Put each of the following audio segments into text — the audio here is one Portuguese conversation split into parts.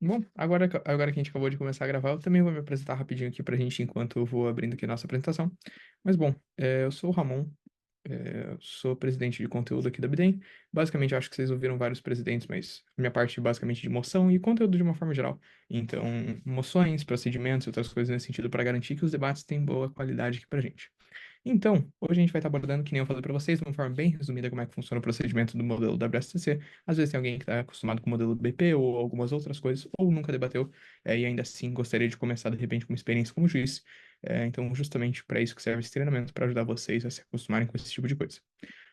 Bom, agora que a gente acabou de começar a gravar, eu também vou me apresentar rapidinho aqui pra gente enquanto eu vou abrindo aqui a nossa apresentação. Mas bom, eu sou o Ramon, eu sou presidente de conteúdo aqui da Bidem. Basicamente, eu acho que vocês ouviram vários presidentes, mas minha parte é basicamente de moção e conteúdo de uma forma geral. Então, moções, procedimentos e outras coisas nesse sentido para garantir que os debates têm boa qualidade aqui pra gente. Então, hoje a gente vai estar abordando, que nem eu falei para vocês, de uma forma bem resumida, como é que funciona o procedimento do modelo WSTC. Às vezes tem alguém que está acostumado com o modelo BP ou algumas outras coisas, ou nunca debateu, e ainda assim gostaria de começar, de repente, com uma experiência como juiz. Então, justamente para isso que serve esse treinamento, para ajudar vocês a se acostumarem com esse tipo de coisa.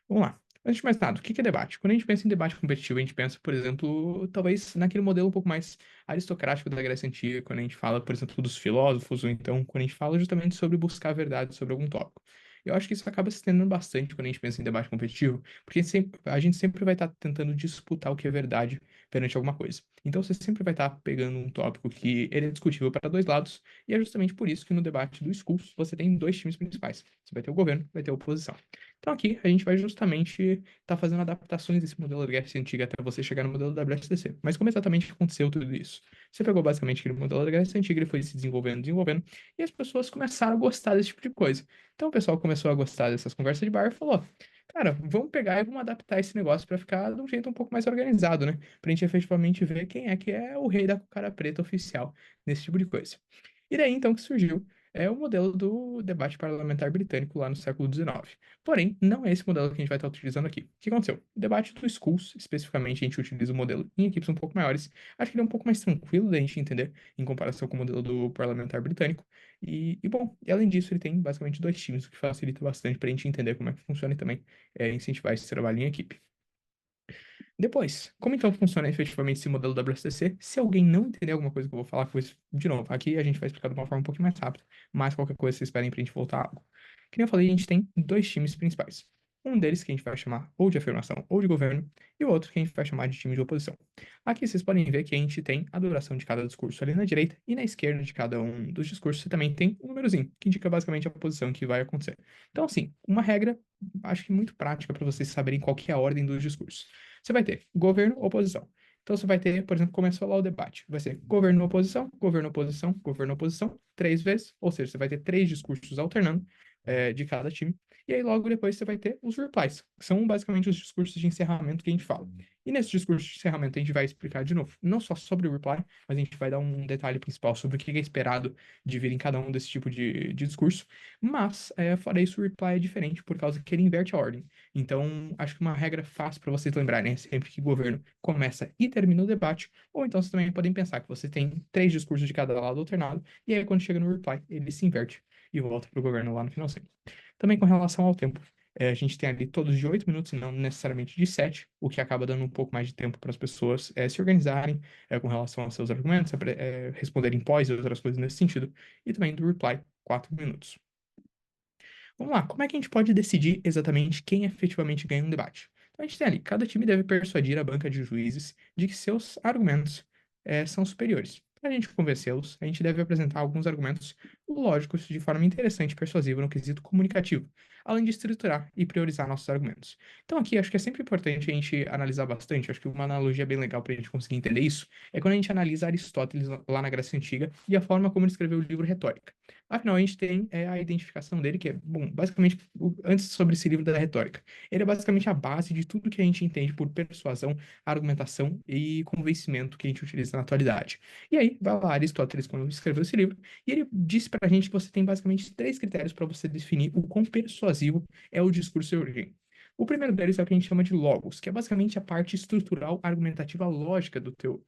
Vamos lá. Antes de mais nada, o que é debate? Quando a gente pensa em debate competitivo, a gente pensa, por exemplo, talvez naquele modelo um pouco mais aristocrático da Grécia Antiga, quando a gente fala, por exemplo, dos filósofos, ou então quando a gente fala justamente sobre buscar a verdade sobre algum tópico. Eu acho que isso acaba se estendendo bastante quando a gente pensa em debate competitivo, porque a gente sempre vai estar tentando disputar o que é verdade perante alguma coisa. Então você sempre vai estar pegando um tópico que ele é discutível para dois lados, e é justamente por isso que no debate do Schools você tem dois times principais. Você vai ter o governo, vai ter a oposição. Então aqui a gente vai justamente estar fazendo adaptações desse modelo WS antiga até você chegar no modelo WSTC. Mas como exatamente aconteceu tudo isso? Você pegou basicamente aquele modelo WS antiga, ele foi se desenvolvendo, desenvolvendo, e as pessoas começaram a gostar desse tipo de coisa. Então o pessoal começou a gostar dessas conversas de bar e falou: cara, vamos pegar e vamos adaptar esse negócio para ficar de um jeito um pouco mais organizado, né? Pra gente efetivamente ver quem é que é o rei da cara preta oficial nesse tipo de coisa. E daí então que surgiu o modelo do debate parlamentar britânico lá no século XIX. Porém, não é esse modelo que a gente vai estar utilizando aqui. O que aconteceu? O debate do Schools, especificamente, a gente utiliza o modelo em equipes um pouco maiores. Acho que ele é um pouco mais tranquilo da gente entender em comparação com o modelo do parlamentar britânico. Bom, e além disso, ele tem basicamente dois times, o que facilita bastante para a gente entender como é que funciona e também incentivar esse trabalho em equipe. Depois, como então funciona efetivamente esse modelo WSTC? Se alguém não entender alguma coisa que eu vou falar, coisa, de novo, aqui a gente vai explicar de uma forma um pouquinho mais rápida, mas qualquer coisa vocês esperem pra gente voltar a algo. Que nem eu falei, a gente tem dois times principais. Um deles que a gente vai chamar ou de afirmação ou de governo, e o outro que a gente vai chamar de time de oposição. Aqui vocês podem ver que a gente tem a duração de cada discurso ali na direita, e na esquerda de cada um dos discursos você também tem um númerozinho, que indica basicamente a posição que vai acontecer. Então, assim, uma regra, acho que muito prática para vocês saberem qual que é a ordem dos discursos. Você vai ter governo, oposição. Então você vai ter, por exemplo, começou lá o debate. Vai ser governo, oposição, governo, oposição, governo, oposição, três vezes. Ou seja, você vai ter três discursos alternando de cada time. E aí logo depois você vai ter os replies, que são basicamente os discursos de encerramento que a gente fala. E nesse discurso de encerramento a gente vai explicar de novo, não só sobre o reply, mas a gente vai dar um detalhe principal sobre o que é esperado de vir em cada um desse tipo de discurso. Mas, fora isso, o reply é diferente por causa que ele inverte a ordem. Então, acho que uma regra fácil para vocês lembrarem é sempre que o governo começa e termina o debate, ou então vocês também podem pensar que você tem três discursos de cada lado alternado, e aí quando chega no reply, ele se inverte e volta para o governo lá no finalzinho. Também com relação ao tempo, a gente tem ali todos de 8 minutos e não necessariamente de 7, o que acaba dando um pouco mais de tempo para as pessoas se organizarem com relação aos seus argumentos, responderem pós e outras coisas nesse sentido, e também do reply, 4 minutos. Vamos lá, como é que a gente pode decidir exatamente quem efetivamente ganha um debate? Então a gente tem ali, cada time deve persuadir a banca de juízes de que seus argumentos são superiores. Para a gente convencê-los, a gente deve apresentar alguns argumentos lógicos de forma interessante e persuasiva no quesito comunicativo, além de estruturar e priorizar nossos argumentos. Então aqui acho que é sempre importante a gente analisar bastante, acho que uma analogia bem legal para a gente conseguir entender isso é quando a gente analisa Aristóteles lá na Grécia Antiga e a forma como ele escreveu o livro Retórica. Afinal, a gente tem a identificação dele, que é, bom, basicamente, antes sobre esse livro da retórica. Ele é basicamente a base de tudo que a gente entende por persuasão, argumentação e convencimento que a gente utiliza na atualidade. E aí, vai lá, Aristóteles, quando escreveu esse livro, e ele disse pra gente que você tem basicamente três critérios para você definir o quão persuasivo é o discurso de origem. O primeiro deles é o que a gente chama de logos, que é basicamente a parte estrutural, argumentativa, lógica do teu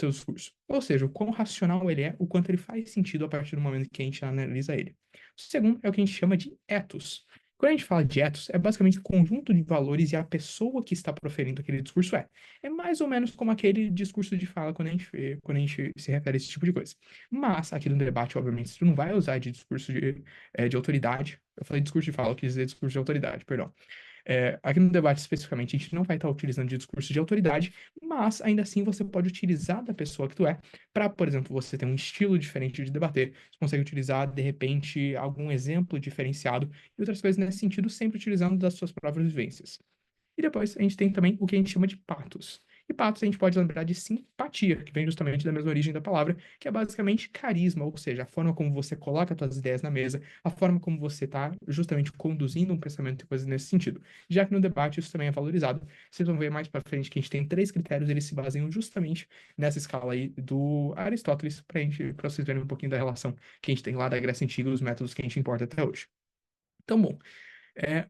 discurso. Ou seja, o quão racional ele é, o quanto ele faz sentido a partir do momento que a gente analisa ele. O segundo é o que a gente chama de ethos. Quando a gente fala de ethos, é basicamente o conjunto de valores e a pessoa que está proferindo aquele discurso é. É mais ou menos como aquele discurso de fala quando a gente se refere a esse tipo de coisa. Mas, aqui no debate, obviamente, você não vai usar de discurso de autoridade. Eu falei discurso de fala, eu quis dizer discurso de autoridade, perdão. Aqui no debate especificamente, a gente não vai estar utilizando de discurso de autoridade, mas ainda assim você pode utilizar da pessoa que tu é para, por exemplo, você ter um estilo diferente de debater. Você consegue utilizar, de repente, algum exemplo diferenciado e outras coisas nesse sentido, sempre utilizando das suas próprias vivências. E depois a gente tem também o que a gente chama de patos. E patos a gente pode lembrar de simpatia, que vem justamente da mesma origem da palavra, que é basicamente carisma, ou seja, a forma como você coloca as suas ideias na mesa, a forma como você está justamente conduzindo um pensamento e coisas nesse sentido. Já que no debate isso também é valorizado. Vocês vão ver mais para frente que a gente tem três critérios, eles se baseiam justamente nessa escala aí do Aristóteles, para vocês verem um pouquinho da relação que a gente tem lá da Grécia Antiga e os métodos que a gente importa até hoje. Então, bom,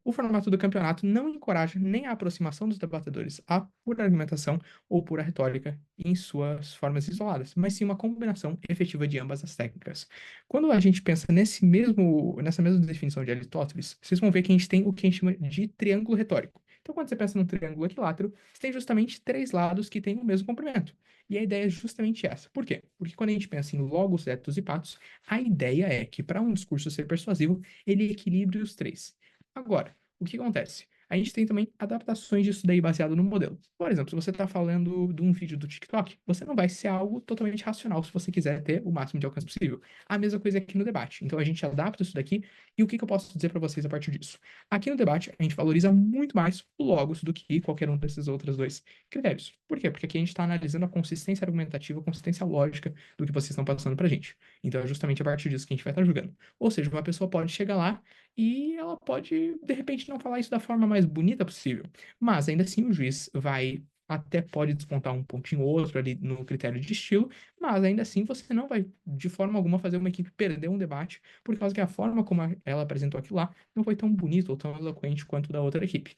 o formato do campeonato não encoraja nem a aproximação dos debatedores à pura argumentação ou pura retórica em suas formas isoladas, mas sim uma combinação efetiva de ambas as técnicas. Quando a gente pensa nessa mesma definição de Aristóteles, vocês vão ver que a gente tem o que a gente chama de triângulo retórico. Então, quando você pensa num triângulo equilátero, você tem justamente três lados que têm o mesmo comprimento. E a ideia é justamente essa. Por quê? Porque quando a gente pensa em logos, etos e patos, a ideia é que, para um discurso ser persuasivo, ele equilibre os três. Agora, o que acontece? A gente tem também adaptações disso daí baseado no modelo. Por exemplo, se você está falando de um vídeo do TikTok, você não vai ser algo totalmente racional se você quiser ter o máximo de alcance possível. A mesma coisa aqui no debate. Então a gente adapta isso daqui e o que eu posso dizer para vocês a partir disso? Aqui no debate, a gente valoriza muito mais o logos do que qualquer um desses outros dois critérios. Por quê? Porque aqui a gente está analisando a consistência argumentativa, a consistência lógica do que vocês estão passando para a gente. Então é justamente a partir disso que a gente vai estar julgando. Ou seja, uma pessoa pode chegar lá e ela pode, de repente, não falar isso da forma mais bonita possível. Mas ainda assim o juiz vai. Até pode descontar um pontinho ou outro ali no critério de estilo, mas ainda assim você não vai, de forma alguma, fazer uma equipe perder um debate, por causa que a forma como ela apresentou aquilo lá não foi tão bonita ou tão eloquente quanto da outra equipe.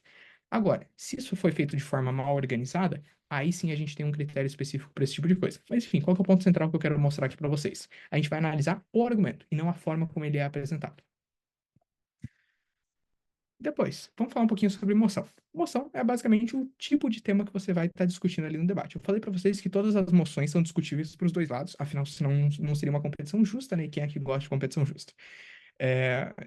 Agora, se isso foi feito de forma mal organizada, aí sim a gente tem um critério específico para esse tipo de coisa. Mas enfim, qual que é o ponto central que eu quero mostrar aqui para vocês? A gente vai analisar o argumento e não a forma como ele é apresentado. Depois, vamos falar um pouquinho sobre moção. Moção é basicamente o tipo de tema que você vai estar discutindo ali no debate. Eu falei para vocês que todas as moções são discutíveis para os dois lados, afinal, senão não seria uma competição justa, né? E quem é que gosta de competição justa?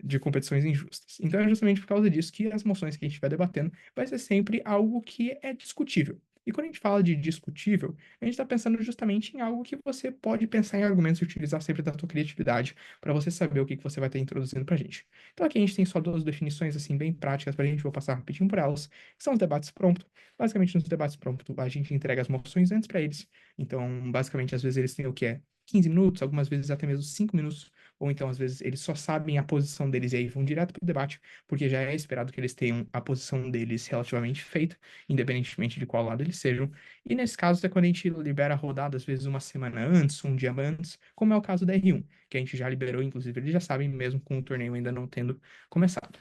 De competições injustas. Então é justamente por causa disso que as moções que a gente vai debatendo vai ser sempre algo que é discutível. E quando a gente fala de discutível, a gente está pensando justamente em algo que você pode pensar em argumentos e utilizar sempre da sua criatividade para você saber o que você vai estar introduzindo para a gente. Então aqui a gente tem só duas definições assim bem práticas para a gente, vou passar rapidinho por elas, que são os debates prompto. Basicamente nos debates prompto a gente entrega as moções antes para eles. Então basicamente às vezes eles têm o que é 15 minutos, algumas vezes até mesmo 5 minutos, ou então às vezes eles só sabem a posição deles e aí vão direto para o debate, porque já é esperado que eles tenham a posição deles relativamente feita, independentemente de qual lado eles sejam. E nesse caso é quando a gente libera a rodada, às vezes uma semana antes, um dia antes, como é o caso da R1, que a gente já liberou, inclusive eles já sabem, mesmo com o torneio ainda não tendo começado.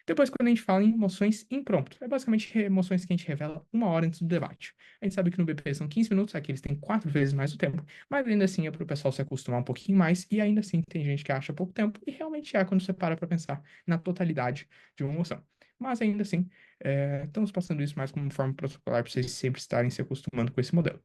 Depois, quando a gente fala em emoções impromptu, é basicamente emoções que a gente revela uma hora antes do debate. A gente sabe que no BP são 15 minutos, aqui eles têm quatro vezes mais o tempo, mas ainda assim é para o pessoal se acostumar um pouquinho mais, e ainda assim tem gente que acha pouco tempo, e realmente é quando você para pensar na totalidade de uma emoção. Mas ainda assim, estamos passando isso mais como forma protocolar para vocês sempre estarem se acostumando com esse modelo.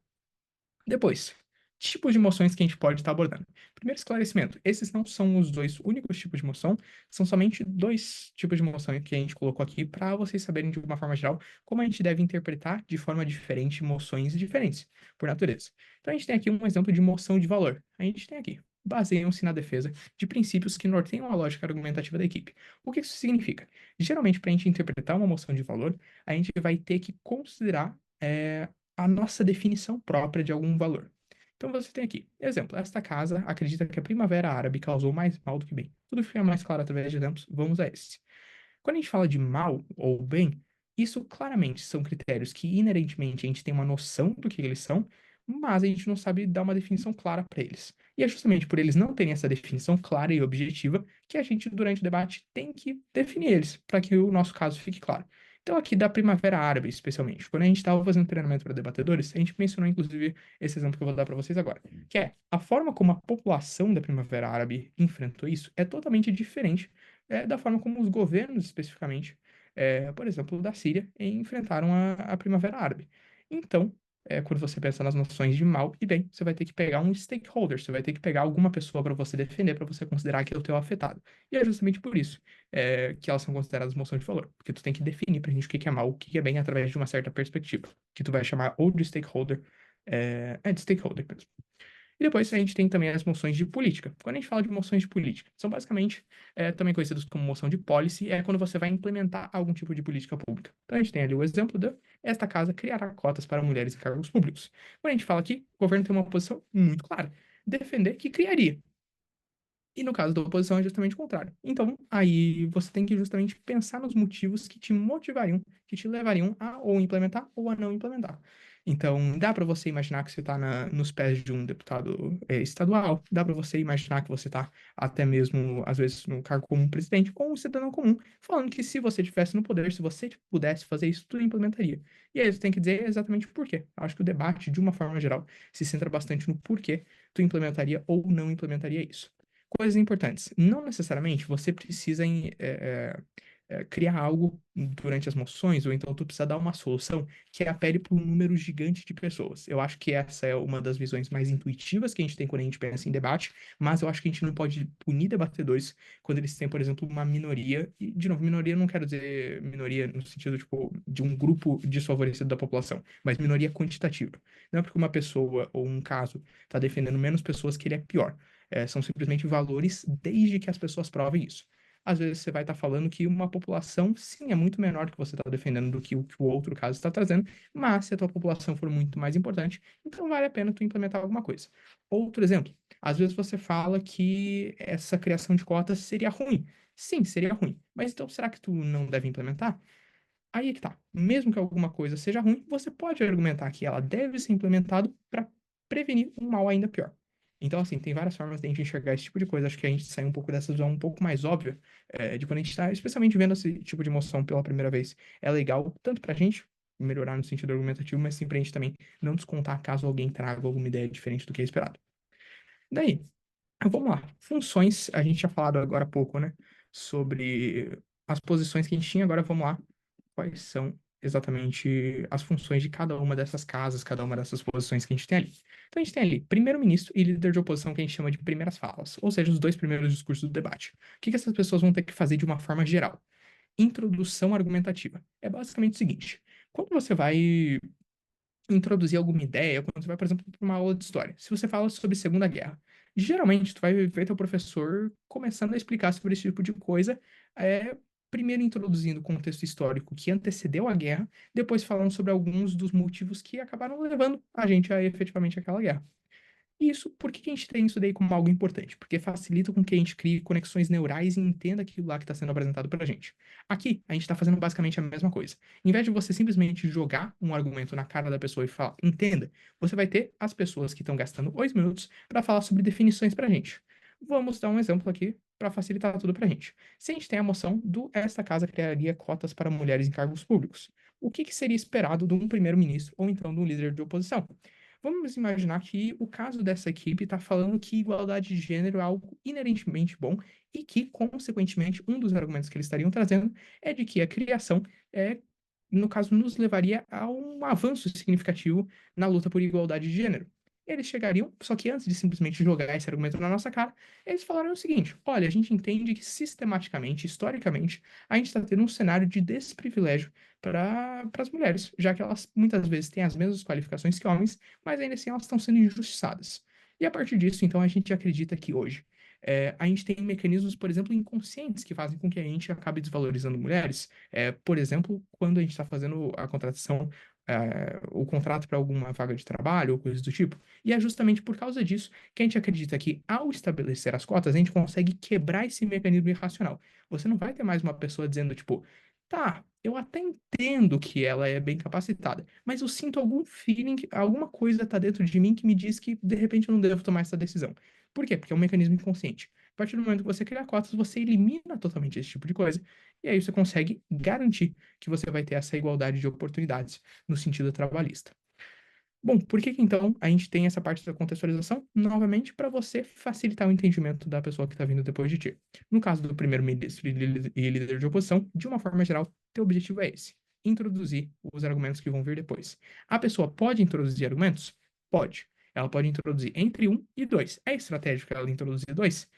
Depois, tipos de emoções que a gente pode estar abordando. Primeiro esclarecimento, esses não são os dois únicos tipos de emoção, são somente dois tipos de emoção que a gente colocou aqui para vocês saberem de uma forma geral como a gente deve interpretar de forma diferente emoções diferentes, por natureza. Então a gente tem aqui um exemplo de emoção de valor. A gente tem aqui, baseiam-se na defesa de princípios que norteiam a lógica argumentativa da equipe. O que isso significa? Geralmente, para a gente interpretar uma emoção de valor, a gente vai ter que considerar a nossa definição própria de algum valor. Então você tem aqui, exemplo, esta casa acredita que a Primavera Árabe causou mais mal do que bem. Tudo fica mais claro através de exemplos, vamos a esse. Quando a gente fala de mal ou bem, isso claramente são critérios que inerentemente a gente tem uma noção do que eles são, mas a gente não sabe dar uma definição clara para eles. E é justamente por eles não terem essa definição clara e objetiva que a gente, durante o debate, tem que definir eles, para que o nosso caso fique claro. Então, aqui da Primavera Árabe, especialmente, quando a gente estava fazendo treinamento para debatedores, a gente mencionou, inclusive, esse exemplo que eu vou dar para vocês agora, que é a forma como a população da Primavera Árabe enfrentou isso é totalmente diferente da forma como os governos, especificamente, por exemplo, da Síria, enfrentaram a Primavera Árabe. Então, quando você pensa nas noções de mal e bem, você vai ter que pegar um stakeholder, você vai ter que pegar alguma pessoa para você defender, para você considerar que é o teu afetado. E é justamente por isso que elas são consideradas moções de valor, porque tu tem que definir pra gente o que que é mal, o que que é bem, através de uma certa perspectiva, que tu vai chamar ou de stakeholder, de stakeholder mesmo. E depois a gente tem também as moções de política. Quando a gente fala de moções de política, são basicamente também conhecidas como moção de policy, é quando você vai implementar algum tipo de política pública. Então a gente tem ali o exemplo de esta casa criará cotas para mulheres em cargos públicos. Quando a gente fala aqui, o governo tem uma posição muito clara, defender que criaria. E no caso da oposição é justamente o contrário. Então, aí você tem que justamente pensar nos motivos que te motivariam, que te levariam a ou implementar ou a não implementar. Então, dá para você imaginar que você está nos pés de um deputado estadual, dá para você imaginar que você está até mesmo, às vezes, no cargo como um presidente ou um cidadão comum, falando que se você estivesse no poder, se você pudesse fazer isso, tu implementaria. E aí você tem que dizer exatamente o porquê. Acho que o debate, de uma forma geral, se centra bastante no porquê tu implementaria ou não implementaria isso. Coisas importantes. Não necessariamente você precisa criar algo durante as moções, ou então tu precisa dar uma solução que apele para um número gigante de pessoas. Eu acho que essa é uma das visões mais intuitivas que a gente tem quando a gente pensa em debate, mas eu acho que a gente não pode punir debatedores quando eles têm, por exemplo, uma minoria. E, de novo, minoria não quero dizer minoria no sentido, tipo, de um grupo desfavorecido da população, mas minoria quantitativa. Não é porque uma pessoa ou um caso está defendendo menos pessoas que ele é pior. São simplesmente valores desde que as pessoas provem isso. Às vezes você vai estar falando que uma população, sim, é muito menor que você está defendendo do que o outro caso está trazendo, mas se a tua população for muito mais importante, então vale a pena tu implementar alguma coisa. Outro exemplo, às vezes você fala que essa criação de cotas seria ruim. Sim, seria ruim. Mas então será que tu não deve implementar? Aí é que tá. Mesmo que alguma coisa seja ruim, você pode argumentar que ela deve ser implementada para prevenir um mal ainda pior. Então, assim, tem várias formas de a gente enxergar esse tipo de coisa. Acho que a gente sai um pouco dessa visão um pouco mais óbvia, de quando a gente está, especialmente vendo esse tipo de emoção pela primeira vez. É legal tanto pra gente melhorar no sentido argumentativo, mas sim pra gente também não descontar caso alguém traga alguma ideia diferente do que é esperado. Daí, vamos lá. Funções, a gente tinha falado agora há pouco, né? Sobre as posições que a gente tinha, agora vamos lá quais são exatamente as funções de cada uma dessas casas, cada uma dessas posições que a gente tem ali. Então a gente tem ali primeiro-ministro e líder de oposição que a gente chama de primeiras falas, ou seja, os dois primeiros discursos do debate. O que que essas pessoas vão ter que fazer de uma forma geral? Introdução argumentativa. É basicamente o seguinte: quando você vai introduzir alguma ideia, quando você vai, por exemplo, para uma aula de história. Se você fala sobre Segunda Guerra, geralmente tu vai ver teu professor começando a explicar sobre esse tipo de coisa, é, primeiro introduzindo o contexto histórico que antecedeu a guerra, depois falando sobre alguns dos motivos que acabaram levando a gente a efetivamente aquela guerra. Isso, por que que a gente tem isso daí como algo importante? Porque facilita com que a gente crie conexões neurais e entenda aquilo lá que está sendo apresentado pra gente. Aqui, a gente está fazendo basicamente a mesma coisa. Em vez de você simplesmente jogar um argumento na cara da pessoa e falar, entenda, você vai ter as pessoas que estão gastando 8 minutos para falar sobre definições pra gente. Vamos dar um exemplo aqui para facilitar tudo pra gente. Se a gente tem a moção do esta casa criaria cotas para mulheres em cargos públicos, o que que seria esperado de um primeiro-ministro ou então de um líder de oposição? Vamos imaginar que o caso dessa equipe está falando que igualdade de gênero é algo inerentemente bom e que, consequentemente, um dos argumentos que eles estariam trazendo é de que a criação no caso, nos levaria a um avanço significativo na luta por igualdade de gênero. Eles chegariam, só que antes de simplesmente jogar esse argumento na nossa cara, eles falaram o seguinte: olha, a gente entende que sistematicamente, historicamente, a gente está tendo um cenário de desprivilégio para as mulheres, já que elas muitas vezes têm as mesmas qualificações que homens, mas ainda assim elas estão sendo injustiçadas. E a partir disso, então, a gente acredita que hoje a gente tem mecanismos, por exemplo, inconscientes que fazem com que a gente acabe desvalorizando mulheres. Por exemplo, quando a gente está fazendo a contratação, o contrato para alguma vaga de trabalho ou coisas do tipo. E é justamente por causa disso que a gente acredita que, ao estabelecer as cotas, a gente consegue quebrar esse mecanismo irracional. Você não vai ter mais uma pessoa dizendo, tipo, tá, eu até entendo que ela é bem capacitada, mas eu sinto algum feeling, alguma coisa tá dentro de mim que me diz que de repente eu não devo tomar essa decisão. Por quê? Porque é um mecanismo inconsciente. A partir do momento que você cria cotas, você elimina totalmente esse tipo de coisa, e aí você consegue garantir que você vai ter essa igualdade de oportunidades no sentido trabalhista. Bom, por que que então a gente tem essa parte da contextualização? Novamente, para você facilitar o entendimento da pessoa que está vindo depois de ti. No caso do primeiro-ministro e líder de oposição, de uma forma geral, teu objetivo é esse: introduzir os argumentos que vão vir depois. A pessoa pode introduzir argumentos? Pode. Ela pode introduzir entre um e dois. É estratégico ela introduzir dois?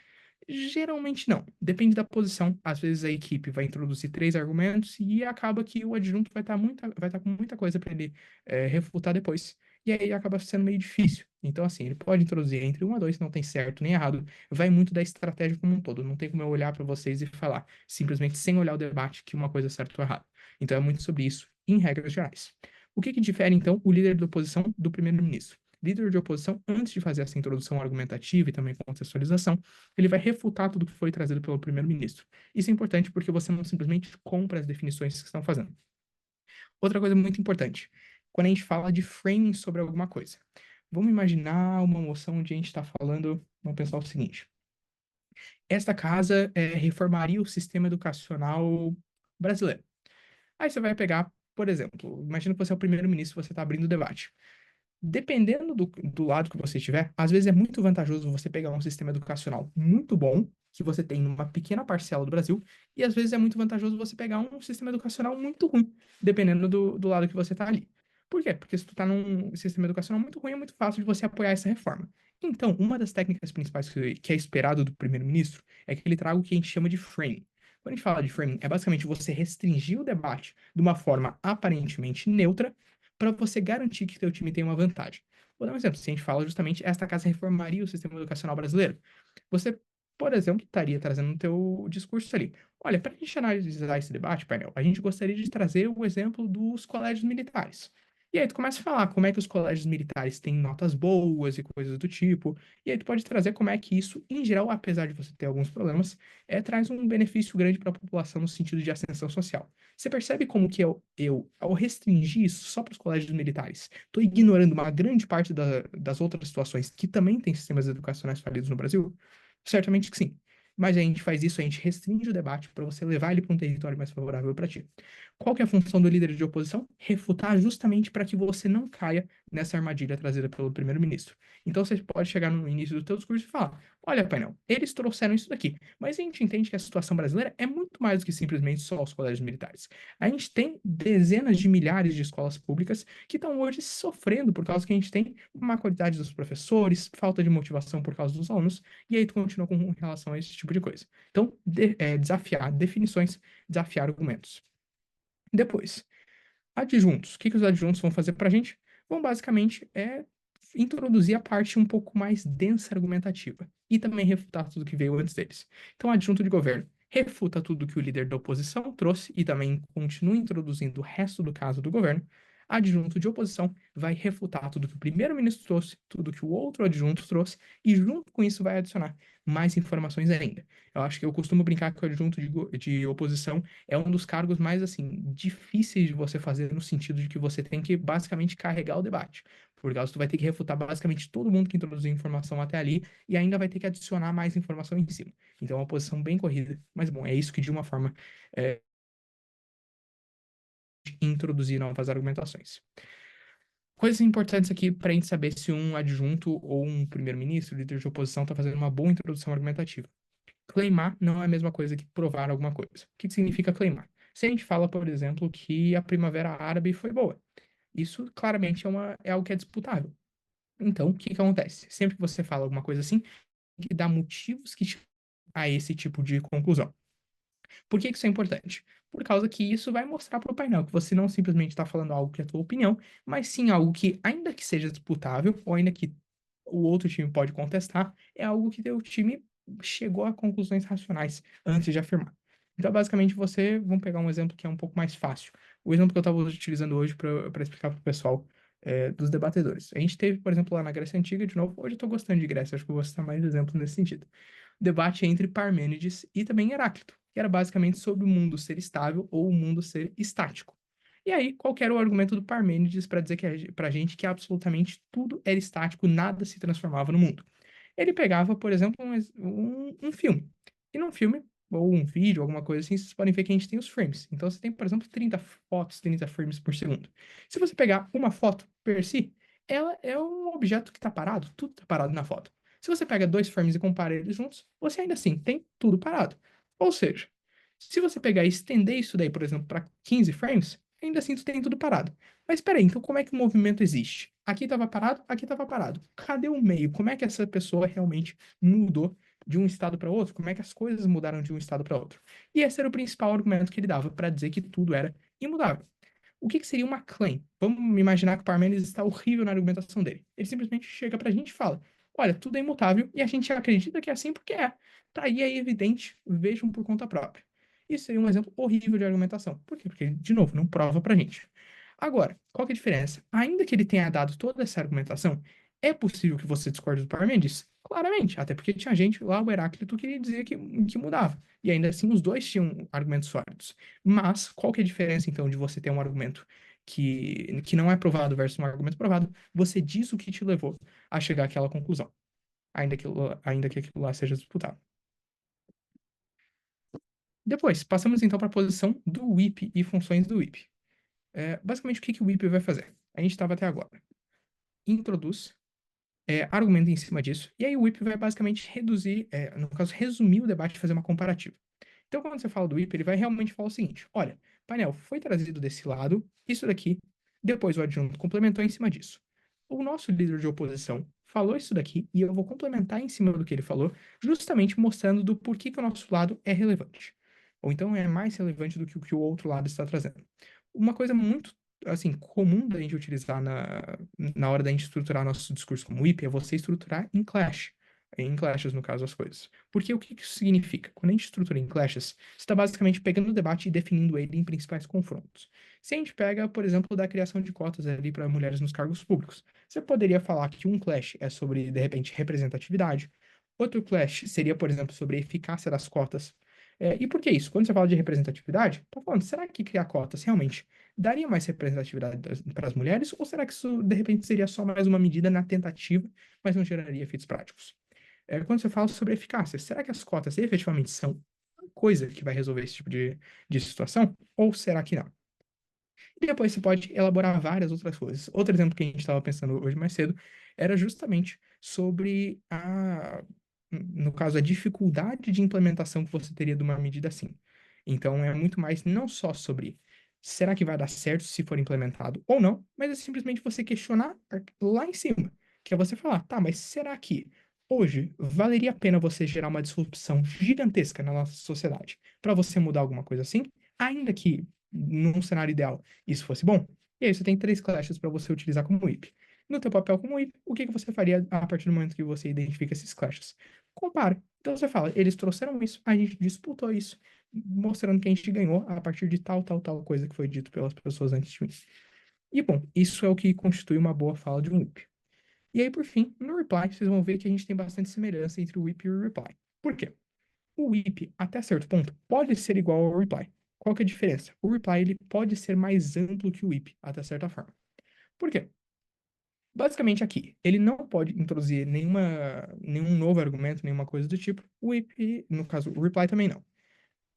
Geralmente não. Depende da posição. Às vezes a equipe vai introduzir três argumentos e acaba que o adjunto vai estar com muita coisa para ele refutar depois. e aí acaba sendo meio difícil. Então, assim, ele pode introduzir entre um a dois, não tem certo nem errado, vai muito da estratégia como um todo. Não tem como eu olhar para vocês e falar, simplesmente sem olhar o debate, que uma coisa é certa ou errada. Então, é muito sobre isso, em regras gerais. O que que difere, então, o líder da oposição do primeiro-ministro? Líder de oposição, antes de fazer essa introdução argumentativa e também contextualização, ele vai refutar tudo que foi trazido pelo primeiro-ministro. Isso é importante porque você não simplesmente compra as definições que estão fazendo. Outra coisa muito importante, quando a gente fala de framing sobre alguma coisa. Vamos imaginar uma moção onde a gente está falando, vamos pensar o seguinte: esta casa reformaria o sistema educacional brasileiro. Aí você vai pegar, por exemplo, imagina que você é o primeiro-ministro, você está abrindo o debate. Dependendo do lado que você estiver, às vezes é muito vantajoso você pegar um sistema educacional muito bom, que você tem numa pequena parcela do Brasil, e às vezes é muito vantajoso você pegar um sistema educacional muito ruim, dependendo do lado que você está ali. Por quê? Porque se tu está num sistema educacional muito ruim, é muito fácil de você apoiar essa reforma. Então, uma das técnicas principais que é esperado do primeiro-ministro é que ele traga o que a gente chama de framing. Quando a gente fala de framing, é basicamente você restringir o debate de uma forma aparentemente neutra para você garantir que teu time tem uma vantagem. Vou dar um exemplo. Se a gente fala justamente, esta casa reformaria o sistema educacional brasileiro. Você, por exemplo, estaria trazendo no teu discurso ali. Olha, para a gente analisar esse debate, painel, a gente gostaria de trazer o exemplo dos colégios militares. E aí tu começa a falar como é que os colégios militares têm notas boas e coisas do tipo. E aí tu pode trazer como é que isso, em geral, apesar de você ter alguns problemas, traz um benefício grande para a população no sentido de ascensão social. Você percebe como que ao restringir isso só para os colégios militares, estou ignorando uma grande parte das outras situações que também têm sistemas educacionais falidos no Brasil? Certamente que sim. Mas a gente faz isso, a gente restringe o debate para você levar ele para um território mais favorável para ti. Qual que é a função do líder de oposição? Refutar justamente para que você não caia nessa armadilha trazida pelo primeiro-ministro. Então você pode chegar no início do teu discurso e falar: olha, painel, eles trouxeram isso daqui, mas a gente entende que a situação brasileira é muito mais do que simplesmente só os colégios militares. A gente tem dezenas de milhares de escolas públicas que estão hoje sofrendo por causa que a gente tem uma qualidade dos professores, falta de motivação por causa dos alunos, e aí tu continua com relação a esse tipo de coisa. Então, desafiar definições, desafiar argumentos. Depois, adjuntos. O que que os adjuntos vão fazer para a gente? Vão basicamente introduzir a parte um pouco mais densa argumentativa e também refutar tudo que veio antes deles. Então, adjunto de governo refuta tudo que o líder da oposição trouxe e também continua introduzindo o resto do caso do governo. Adjunto de oposição vai refutar tudo que o primeiro-ministro trouxe, tudo que o outro adjunto trouxe, e junto com isso vai adicionar mais informações ainda. Eu acho que eu costumo brincar que o adjunto de oposição é um dos cargos mais, assim, difíceis de você fazer no sentido de que você tem que basicamente carregar o debate. Por causa, tu vai ter que refutar basicamente todo mundo que introduziu informação até ali e ainda vai ter que adicionar mais informação em cima. Então, é uma posição bem corrida, mas bom, é isso que de uma forma introduzir novas argumentações. Coisas importantes aqui para a gente saber se um adjunto ou um primeiro-ministro, líder de oposição, está fazendo uma boa introdução argumentativa. Claimar não é a mesma coisa que provar alguma coisa. O que significa claimar? Se a gente fala, por exemplo, que a Primavera Árabe foi boa, isso claramente é algo que é disputável. Então, o que que acontece? Sempre que você fala alguma coisa assim, tem que dar motivos a esse tipo de conclusão. Por que que isso é importante? Por causa que isso vai mostrar para o painel que você não simplesmente está falando algo que é a tua opinião, mas sim algo que, ainda que seja disputável, ou ainda que o outro time pode contestar, é algo que teu time chegou a conclusões racionais antes de afirmar. Então, basicamente, vamos pegar um exemplo que é um pouco mais fácil. O exemplo que eu estava utilizando hoje para explicar para o pessoal dos debatedores. A gente teve, por exemplo, lá na Grécia Antiga, de novo, hoje eu estou gostando de Grécia, acho que eu vou citar mais exemplos nesse sentido. Debate entre Parmênides e também Heráclito, que era basicamente sobre o mundo ser estável ou o mundo ser estático. E aí, qual que era o argumento do Parmênides para dizer pra gente que absolutamente tudo era estático, nada se transformava no mundo? Ele pegava, por exemplo, um filme. E num filme, ou um vídeo, alguma coisa assim, vocês podem ver que a gente tem os frames. Então você tem, por exemplo, 30 fotos, 30 frames por segundo. Se você pegar uma foto per si, ela é um objeto que está parado, tudo está parado na foto. Se você pega dois frames e compara eles juntos, você ainda assim tem tudo parado. Ou seja, se você pegar e estender isso daí, por exemplo, para 15 frames, ainda assim tu tem tudo parado. Mas espera aí, então como é que o movimento existe? Aqui estava parado, aqui estava parado. Cadê o meio? Como é que essa pessoa realmente mudou de um estado para outro? Como é que as coisas mudaram de um estado para outro? E esse era o principal argumento que ele dava para dizer que tudo era imutável. O que que seria uma claim? Vamos imaginar que o Parmênides está horrível na argumentação dele. Ele simplesmente chega pra gente e fala: olha, tudo é imutável e a gente acredita que é assim porque é. Tá aí, é evidente, vejam por conta própria. Isso seria um exemplo horrível de argumentação. Por quê? Porque ele, de novo, não prova pra gente. Agora, qual que é a diferença? Ainda que ele tenha dado toda essa argumentação, é possível que você discorde do Parmênides? Claramente, até porque tinha gente lá, o Heráclito, que dizia que mudava. E ainda assim, os dois tinham argumentos sólidos. Mas, qual que é a diferença, então, de você ter um argumento que não é provado versus um argumento provado? Você diz o que te levou a chegar àquela conclusão, ainda que aquilo lá seja disputado. Depois, passamos então para a posição do WIP e funções do WIP. Basicamente, o que que o WIP vai fazer? A gente estava até agora. Introduz, argumenta em cima disso, e aí o WIP vai basicamente reduzir, no caso, resumir o debate e fazer uma comparativa. Então, quando você fala do WIP, ele vai realmente falar o seguinte: olha, painel foi trazido desse lado, isso daqui, depois o adjunto complementou em cima disso. O nosso líder de oposição falou isso daqui e eu vou complementar em cima do que ele falou, justamente mostrando do porquê que o nosso lado é relevante. Ou então é mais relevante do que o outro lado está trazendo. Uma coisa muito assim, comum da gente utilizar na hora da gente estruturar nosso discurso como WIP é você estruturar em clash. Em clashes, no caso, as coisas. Porque o que isso significa? Quando a gente estrutura em clashes, você está basicamente pegando o debate e definindo ele em principais confrontos. Se a gente pega, por exemplo, da criação de cotas ali para mulheres nos cargos públicos, você poderia falar que um clash é sobre, de repente, representatividade. Outro clash seria, por exemplo, sobre a eficácia das cotas. E por que isso? Quando você fala de representatividade, tá falando, será que criar cotas realmente daria mais representatividade para as mulheres? Ou será que isso, de repente, seria só mais uma medida na tentativa, mas não geraria efeitos práticos? Quando você fala sobre eficácia, será que as cotas efetivamente são uma coisa que vai resolver esse tipo de situação? Ou será que não? E depois você pode elaborar várias outras coisas. Outro exemplo que a gente estava pensando hoje mais cedo era justamente sobre no caso, a dificuldade de implementação que você teria de uma medida assim. Então, é muito mais não só sobre será que vai dar certo se for implementado ou não, mas é simplesmente você questionar lá em cima, que é você falar, tá, mas será que hoje valeria a pena você gerar uma disrupção gigantesca na nossa sociedade para você mudar alguma coisa assim? Ainda que num cenário ideal isso fosse bom, e aí você tem três clashes para você utilizar como IP. No teu papel como IP, o que que você faria a partir do momento que você identifica esses clashes? Compara. Então você fala, eles trouxeram isso, a gente disputou isso, mostrando que a gente ganhou a partir de tal, tal, tal coisa que foi dito pelas pessoas antes de mim. E bom, isso é o que constitui uma boa fala de um IP. E aí, por fim, no reply, vocês vão ver que a gente tem bastante semelhança entre o IP e o reply. Por quê? O WIP, até certo ponto, pode ser igual ao reply. Qual que é a diferença? O reply ele pode ser mais amplo que o WIP, até certa forma. Por quê? Basicamente aqui, ele não pode introduzir nenhum novo argumento, nenhuma coisa do tipo. O WIP, no caso, o reply também não.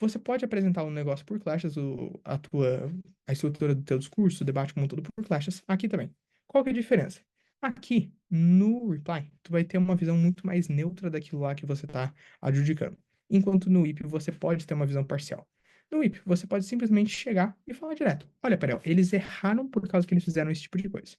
Você pode apresentar um negócio por classes, a estrutura do teu discurso, o debate como um todo por classes, aqui também. Qual que é a diferença? Aqui, no reply, tu vai ter uma visão muito mais neutra daquilo lá que você está adjudicando. Enquanto no IP você pode ter uma visão parcial. No IP, você pode simplesmente chegar e falar direto. Olha, Perel, eles erraram por causa que eles fizeram esse tipo de coisa.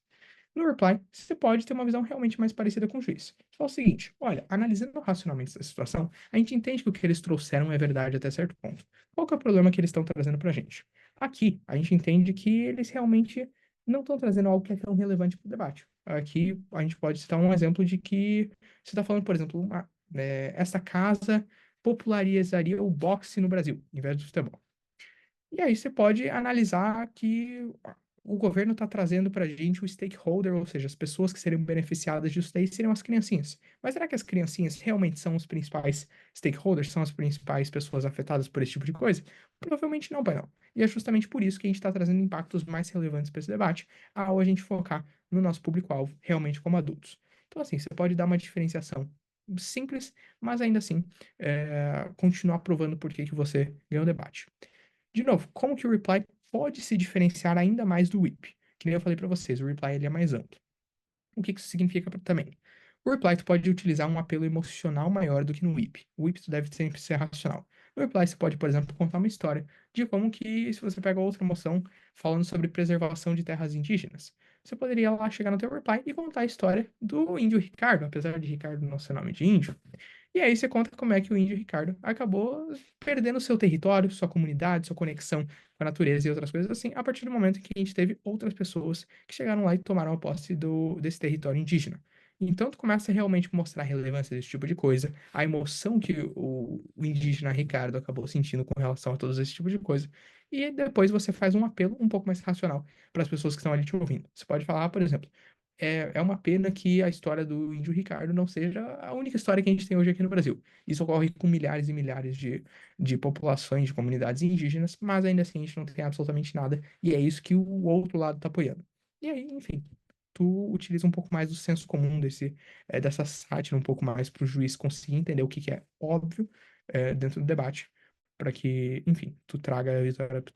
No reply, você pode ter uma visão realmente mais parecida com o juiz. Só o seguinte, olha, analisando racionalmente essa situação, a gente entende que o que eles trouxeram é verdade até certo ponto. Qual que é o problema que eles estão trazendo pra gente? Aqui, a gente entende que eles realmente não estão trazendo algo que é tão relevante para o debate. Aqui, a gente pode citar um exemplo de que você está falando, por exemplo, essa casa popularizaria o boxe no Brasil, em vez do futebol. E aí você pode analisar que o governo está trazendo para a gente o stakeholder, ou seja, as pessoas que seriam beneficiadas disso daí seriam as criancinhas. Mas será que as criancinhas realmente são os principais stakeholders, são as principais pessoas afetadas por esse tipo de coisa? Provavelmente não, pai, não. E é justamente por isso que a gente está trazendo impactos mais relevantes para esse debate, ao a gente focar no nosso público-alvo, realmente como adultos. Então, assim, você pode dar uma diferenciação simples, mas ainda assim, continuar provando por que que você ganhou o debate. De novo, como que o reply pode se diferenciar ainda mais do whip? Que nem eu falei para vocês, o reply ele é mais amplo. O que que isso significa também? O reply tu pode utilizar um apelo emocional maior do que no whip. O whip tu deve sempre ser racional. No reply você pode, por exemplo, contar uma história de como que, se você pega outra moção falando sobre preservação de terras indígenas, você poderia lá chegar no teu reply e contar a história do índio Ricardo, apesar de Ricardo não ser nome de índio, E aí você conta como é que o índio Ricardo acabou perdendo seu território, sua comunidade, sua conexão com a natureza e outras coisas assim, a partir do momento em que a gente teve outras pessoas que chegaram lá e tomaram a posse desse território indígena. Então tu começa a realmente mostrar a relevância desse tipo de coisa, a emoção que o indígena Ricardo acabou sentindo com relação a todos esse tipo de coisa. E depois você faz um apelo um pouco mais racional para as pessoas que estão ali te ouvindo. Você pode falar, por exemplo, é uma pena que a história do Índio Ricardo não seja a única história que a gente tem hoje aqui no Brasil. Isso ocorre com milhares e milhares de populações, de comunidades indígenas, mas ainda assim a gente não tem absolutamente nada, e é isso que o outro lado está apoiando. E aí, enfim, tu utiliza um pouco mais do senso comum dessa sátira, um pouco mais para o juiz conseguir entender o que que é óbvio dentro do debate, para que, enfim, tu traga a vitória pro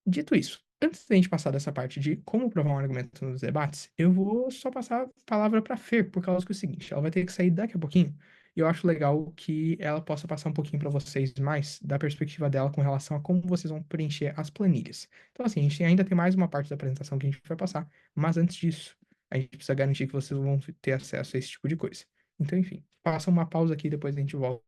Dito isso, antes da gente passar dessa parte de como provar um argumento nos debates, eu vou só passar a palavra para Fer, por causa que é o seguinte, ela vai ter que sair daqui a pouquinho, e eu acho legal que ela possa passar um pouquinho para vocês mais da perspectiva dela com relação a como vocês vão preencher as planilhas. Então, assim, a gente ainda tem mais uma parte da apresentação que a gente vai passar, mas antes disso, a gente precisa garantir que vocês vão ter acesso a esse tipo de coisa. Então, enfim, passa uma pausa aqui, depois a gente volta.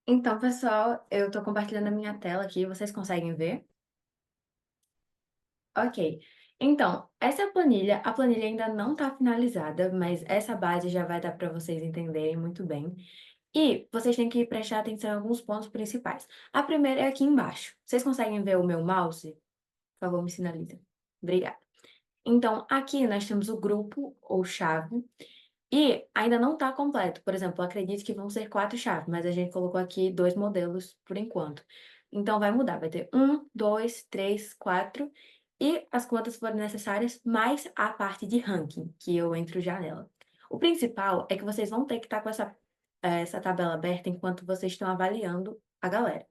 Então, pessoal, eu estou compartilhando a minha tela aqui, vocês conseguem ver? Ok. Então, essa planilha, a planilha ainda não está finalizada, mas essa base já vai dar para vocês entenderem muito bem. E vocês têm que prestar atenção em alguns pontos principais. A primeira é aqui embaixo. Vocês conseguem ver o meu mouse? Por favor, me sinalizem. Obrigada. Então, aqui nós temos o grupo ou chave. E ainda não está completo. Por exemplo, eu acredito que vão ser 4 chaves, mas a gente colocou aqui 2 modelos por enquanto. Então vai mudar, vai ter 1, 2, 3, 4 e as quantas forem necessárias, mais a parte de ranking, que eu entro já nela. O principal é que vocês vão ter que estar com essa tabela aberta enquanto vocês estão avaliando a galera.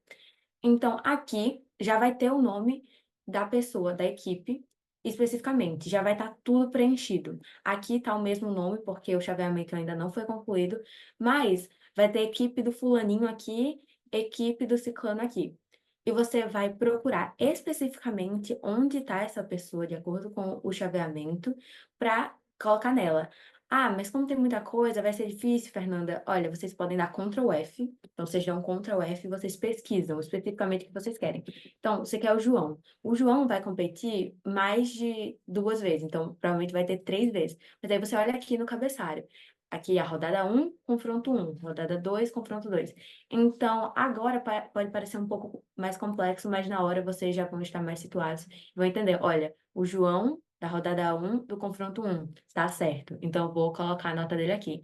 Então, aqui já vai ter o nome da pessoa, da equipe, especificamente, já vai estar tudo preenchido. Aqui está o mesmo nome, porque o chaveamento ainda não foi concluído, mas vai ter equipe do fulaninho aqui, equipe do ciclano aqui. E você vai procurar especificamente onde está essa pessoa, de acordo com o chaveamento, para colocar nela. Ah, mas como tem muita coisa, vai ser difícil, Fernanda. Olha, vocês podem dar Ctrl F. Então, vocês dão Ctrl F e vocês pesquisam especificamente o que vocês querem. Então, você quer o João. O João vai competir mais de 2 vezes. Então, provavelmente vai ter 3 vezes. Mas aí você olha aqui no cabeçário. Aqui a rodada 1, confronto 1. Rodada 2, confronto 2. Então, agora pode parecer um pouco mais complexo, mas na hora vocês já vão estar mais situados. Vão entender, olha, o João da rodada 1 do confronto 1. Está certo. Então, eu vou colocar a nota dele aqui.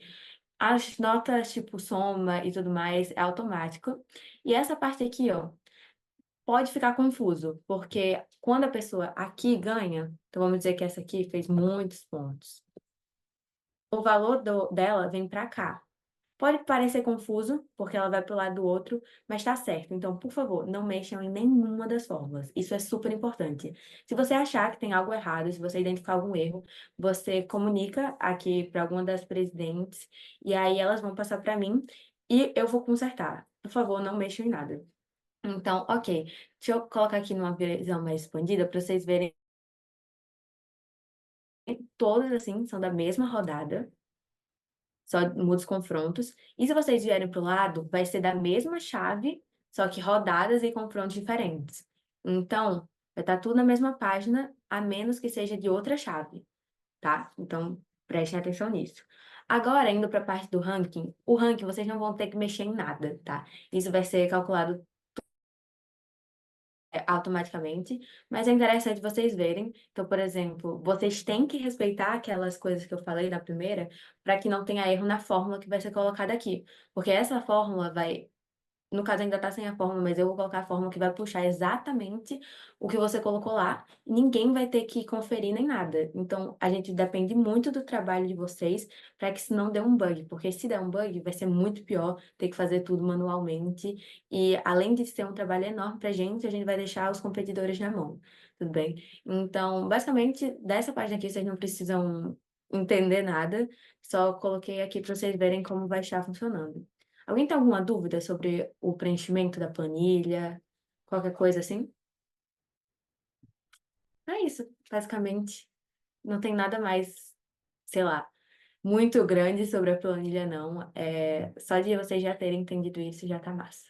As notas, tipo, soma e tudo mais, é automático. E essa parte aqui, ó, pode ficar confuso, porque quando a pessoa aqui ganha, então vamos dizer que essa aqui fez muitos pontos. O valor dela vem para cá. Pode parecer confuso, porque ela vai para o lado do outro, mas está certo. Então, por favor, não mexam em nenhuma das fórmulas. Isso é super importante. Se você achar que tem algo errado, se você identificar algum erro, você comunica aqui para alguma das presidentes, e aí elas vão passar para mim e eu vou consertar. Por favor, não mexam em nada. Então, ok. Deixa eu colocar aqui numa visão mais expandida para vocês verem. Todas, assim, são da mesma rodada. Só muda os confrontos. E se vocês vierem para o lado, vai ser da mesma chave, só que rodadas e confrontos diferentes. Então, vai estar tudo na mesma página, a menos que seja de outra chave, tá? Então, prestem atenção nisso. Agora, indo para a parte do ranking, o ranking vocês não vão ter que mexer em nada, tá? Isso vai ser calculado automaticamente, mas é interessante vocês verem. Então, por exemplo, vocês têm que respeitar aquelas coisas que eu falei na primeira, para que não tenha erro na fórmula que vai ser colocada aqui. Porque essa fórmula vai, no caso ainda está sem a fórmula, mas eu vou colocar a fórmula que vai puxar exatamente o que você colocou lá. Ninguém vai ter que conferir nem nada. Então, a gente depende muito do trabalho de vocês para que se não dê um bug, porque se der um bug, vai ser muito pior ter que fazer tudo manualmente. E além de ser um trabalho enorme para a gente vai deixar os competidores na mão. Tudo bem? Então, basicamente, dessa página aqui, vocês não precisam entender nada, só coloquei aqui para vocês verem como vai estar funcionando. Alguém tem alguma dúvida sobre o preenchimento da planilha? Qualquer coisa assim? É isso, basicamente. Não tem nada mais, sei lá, muito grande sobre a planilha, não. Só de vocês já terem entendido isso já tá massa.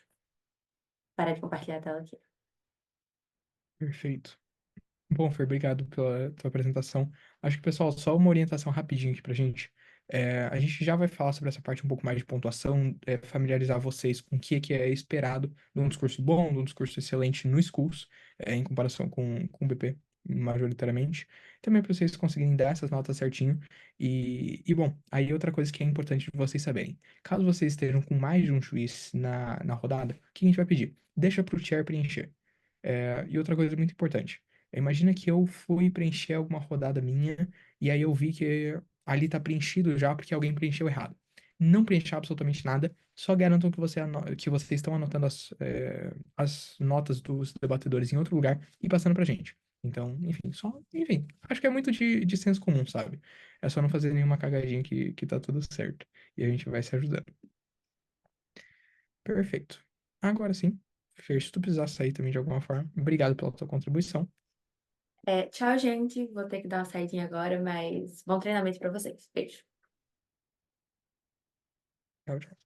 Parar de compartilhar a tela aqui. Perfeito. Bom, Fer, obrigado pela tua apresentação. Acho que, pessoal, só uma orientação rapidinho aqui pra gente. A gente já vai falar sobre essa parte um pouco mais de pontuação, familiarizar vocês com o que é esperado de um discurso bom, de um discurso excelente no Schools, em comparação com o BP, majoritariamente. Também para vocês conseguirem dar essas notas certinho. Bom, aí outra coisa que é importante de vocês saberem. Caso vocês estejam com mais de um juiz na rodada, o que a gente vai pedir? Deixa pro chair preencher. E outra coisa muito importante. Imagina que eu fui preencher alguma rodada minha e aí eu vi que ali tá preenchido já porque alguém preencheu errado. Não preencha absolutamente nada, só garantam que, que vocês estão anotando as notas dos debatedores em outro lugar e passando pra gente. Então, enfim, acho que é muito de senso comum, sabe? É só não fazer nenhuma cagadinha que tá tudo certo. E a gente vai se ajudando. Perfeito. Agora sim, Fer, se tu precisar sair também de alguma forma, obrigado pela tua contribuição. Tchau, gente. Vou ter que dar uma saidinha agora, mas bom treinamento pra vocês. Beijo. Tchau, tchau.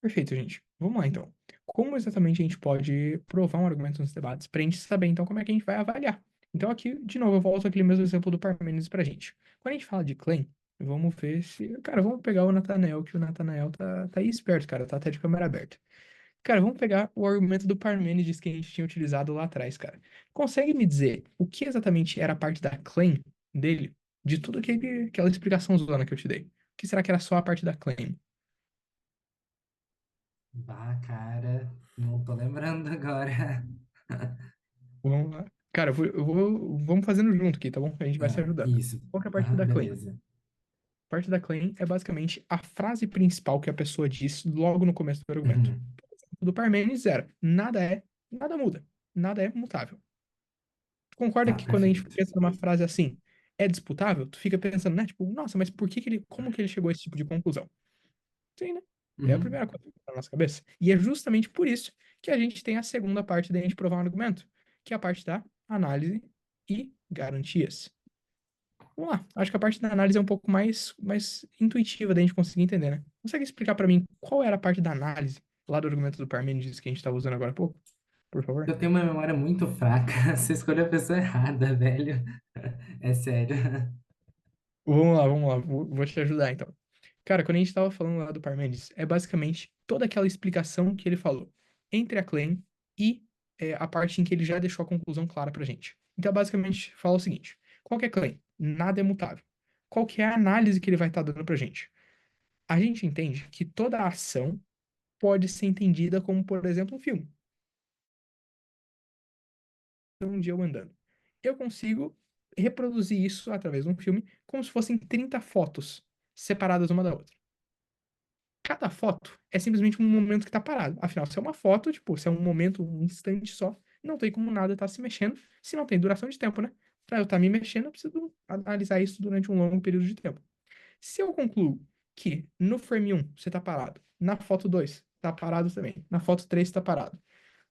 Perfeito, gente. Vamos lá, então. Como exatamente a gente pode provar um argumento nos debates para a gente saber, então, como é que a gente vai avaliar? Então, aqui, de novo, eu volto àquele mesmo exemplo do Parmênides pra gente. Quando a gente fala de claim, vamos ver se... Cara, vamos pegar o Nathanael, que o Nathanael tá aí esperto, cara, tá até de câmera aberta. Cara, vamos pegar o argumento do Parmênides que a gente tinha utilizado lá atrás, cara. Consegue me dizer o que exatamente era a parte da claim dele? De tudo aquela explicação zona que eu te dei. O que será que era só a parte da claim? Bah, cara, não tô lembrando agora. Vamos lá. Cara, vamos fazendo junto aqui, tá bom? A gente vai se Ah, ajudando. isso. Qual que é a parte Aham, da claim? beleza. A parte da claim é basicamente a frase principal que a pessoa diz logo no começo do argumento. Uhum. O do Parmênides era: nada muda, nada é mutável. Tu concorda Tá, que quando a gente perfeito. pensa numa frase assim, é disputável? Tu fica pensando, né? Tipo, nossa, mas por que que como que ele chegou a esse tipo de conclusão? Sim, né? É a Uhum. primeira coisa que vem na nossa cabeça. E é justamente por isso que a gente tem a segunda parte da gente provar um argumento, que é a parte da análise e garantias. Vamos lá. Acho que a parte da análise é um pouco mais intuitiva da gente conseguir entender, né? Consegue explicar pra mim qual era a parte da análise lá do argumento do Parmênides que a gente estava usando agora há pouco? Por favor. Eu tenho uma memória muito fraca. Você escolheu a pessoa errada, velho. É sério. Vamos lá. Vou te ajudar então. Cara, quando a gente tava falando lá do Parmênides, é basicamente toda aquela explicação que ele falou entre a claim e a parte em que ele já deixou a conclusão clara pra gente. Então, basicamente, fala o seguinte: qual que é a claim? Nada é mutável. Qual que é a análise que ele vai estar dando pra gente? A gente entende que toda ação pode ser entendida como, por exemplo, um filme. Um dia eu andando. Eu consigo reproduzir isso através de um filme como se fossem 30 fotos separadas uma da outra. Cada foto é simplesmente um momento que tá parado. Afinal, se é uma foto, tipo, se é um momento, um instante só, não tem como nada estar se mexendo se não tem duração de tempo, né? Pra eu estar me mexendo, eu preciso analisar isso durante um longo período de tempo. Se eu concluo que no frame um você tá parado, na foto 2 tá parado também, na foto 3 tá parado,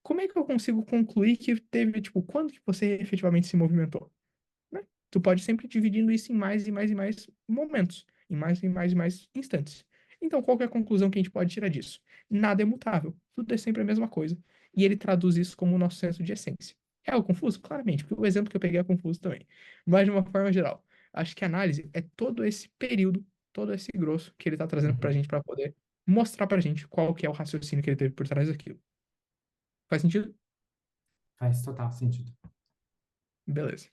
como é que eu consigo concluir que teve, tipo, quando que você efetivamente se movimentou? Né? Tu pode sempre dividindo isso em mais e mais e mais momentos, em mais e mais e mais instantes. Então, qual que é a conclusão que a gente pode tirar disso? Nada é mutável, tudo é sempre a mesma coisa. E ele traduz isso como o nosso senso de essência. É algo confuso? Claramente, porque o exemplo que eu peguei é confuso também. Mas, de uma forma geral, acho que a análise é todo esse período, todo esse grosso que ele está trazendo para a Uhum. gente para poder mostrar para a gente qual que é o raciocínio que ele teve por trás daquilo. Faz sentido? Faz total sentido. Beleza.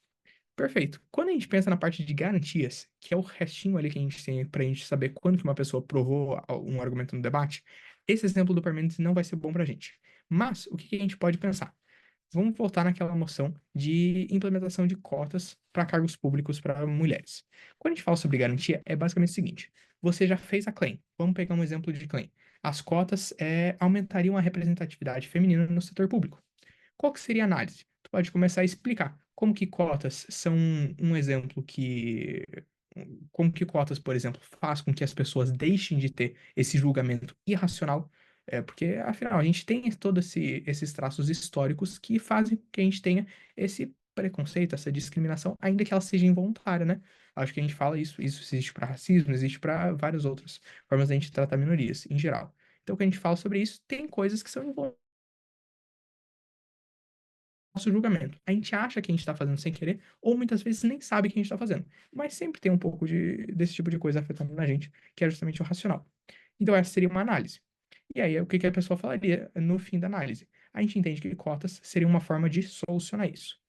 Perfeito. Quando a gente pensa na parte de garantias, que é o restinho ali que a gente tem pra gente saber quando que uma pessoa provou um argumento no debate, esse exemplo do Parmênides não vai ser bom pra gente. Mas, o que que a gente pode pensar? Vamos voltar naquela noção de implementação de cotas para cargos públicos para mulheres. Quando a gente fala sobre garantia, é basicamente o seguinte: você já fez a claim. Vamos pegar um exemplo de claim. As cotas aumentariam a representatividade feminina no setor público. Qual que seria a análise? Tu pode começar a explicar como que cotas são um exemplo que como que cotas, por exemplo, faz com que as pessoas deixem de ter esse julgamento irracional, porque afinal a gente tem todos esses traços históricos que fazem que a gente tenha esse preconceito, essa discriminação, ainda que ela seja involuntária, né? Acho que a gente fala isso existe para racismo, existe para várias outras formas de a gente tratar minorias em geral. Então, quando a gente fala sobre isso, tem coisas que são involuntárias no nosso julgamento. A gente acha que a gente está fazendo sem querer, ou muitas vezes nem sabe que a gente está fazendo. Mas sempre tem um pouco desse tipo de coisa afetando na gente, que é justamente o racional. Então, essa seria uma análise. E aí, o que que a pessoa falaria no fim da análise? A gente entende que cotas seria uma forma de solucionar isso.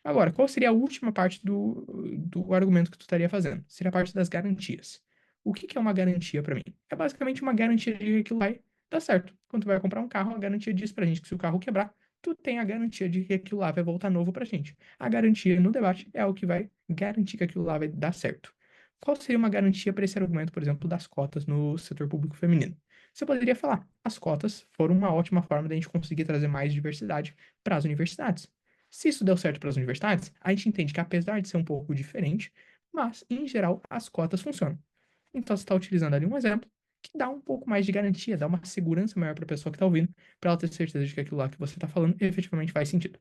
Agora, qual seria a última parte do argumento que tu estaria fazendo? Seria a parte das garantias. O que que é uma garantia para mim? É basicamente uma garantia de que aquilo vai dar certo. Quando tu vai comprar um carro, a garantia diz pra gente que se o carro quebrar, tu tem a garantia de que aquilo lá vai voltar novo pra gente. A garantia no debate é o que vai garantir que aquilo lá vai dar certo. Qual seria uma garantia para esse argumento, por exemplo, das cotas no setor público feminino? Você poderia falar, as cotas foram uma ótima forma de a gente conseguir trazer mais diversidade para as universidades. Se isso deu certo para as universidades, a gente entende que apesar de ser um pouco diferente, mas, em geral, as cotas funcionam. Então, você está utilizando ali um exemplo que dá um pouco mais de garantia, dá uma segurança maior para a pessoa que está ouvindo, para ela ter certeza de que aquilo lá que você está falando efetivamente faz sentido.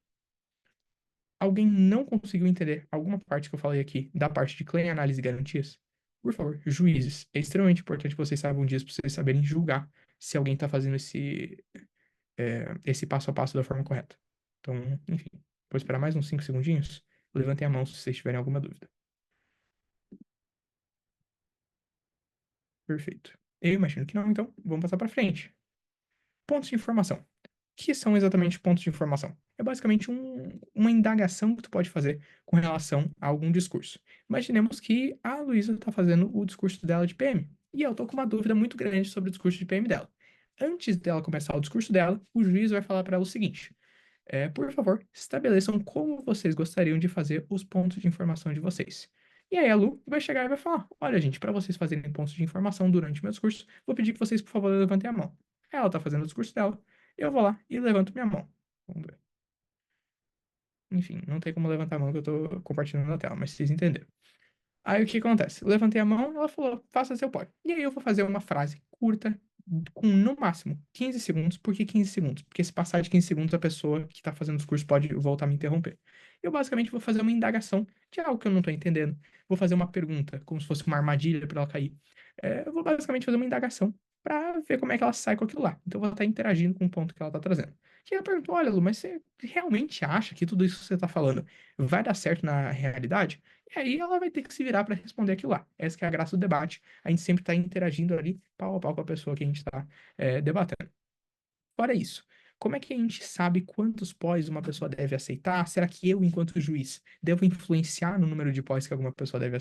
Alguém não conseguiu entender alguma parte que eu falei aqui da parte de claim, análise e garantias? Por favor, juízes. É extremamente importante que vocês saibam disso para vocês saberem julgar se alguém está fazendo esse passo a passo da forma correta. Então, enfim, vou esperar mais uns 5 segundinhos. Levantem a mão se vocês tiverem alguma dúvida. Perfeito. Eu imagino que não, então vamos passar para frente. Pontos de informação. O que são exatamente pontos de informação? É basicamente uma indagação que tu pode fazer com relação a algum discurso. Imaginemos que a Luísa está fazendo o discurso dela de PM, e eu estou com uma dúvida muito grande sobre o discurso de PM dela. Antes dela começar o discurso dela, o juiz vai falar para ela o seguinte: por favor, estabeleçam como vocês gostariam de fazer os pontos de informação de vocês. E aí a Lu vai chegar e vai falar: olha, gente, para vocês fazerem pontos de informação durante o meu discurso, vou pedir que vocês, por favor, levantem a mão. Ela tá fazendo o discurso dela, eu vou lá e levanto minha mão. Vamos ver. Enfim, não tem como levantar a mão que eu tô compartilhando na tela, mas vocês entenderam. Aí o que acontece? Eu levantei a mão, ela falou, faça seu pode. E aí eu vou fazer uma frase curta, com no máximo 15 segundos. Por que 15 segundos? Porque se passar de 15 segundos, a pessoa que está fazendo o discurso pode voltar a me interromper. Eu basicamente vou fazer uma indagação de algo que eu não estou entendendo. Vou fazer uma pergunta, como se fosse uma armadilha para ela cair. Eu vou basicamente fazer uma indagação para ver como é que ela sai com aquilo lá. Então eu vou estar interagindo com o ponto que ela está trazendo. E ela perguntou, olha, Lu, mas você realmente acha que tudo isso que você está falando vai dar certo na realidade? E aí ela vai ter que se virar para responder aquilo lá. Essa que é a graça do debate. A gente sempre está interagindo ali, pau a pau com a pessoa que a gente está debatendo. Fora isso, como é que a gente sabe quantos pós uma pessoa deve aceitar? Será que eu, enquanto juiz, devo influenciar no número de pós que alguma pessoa deve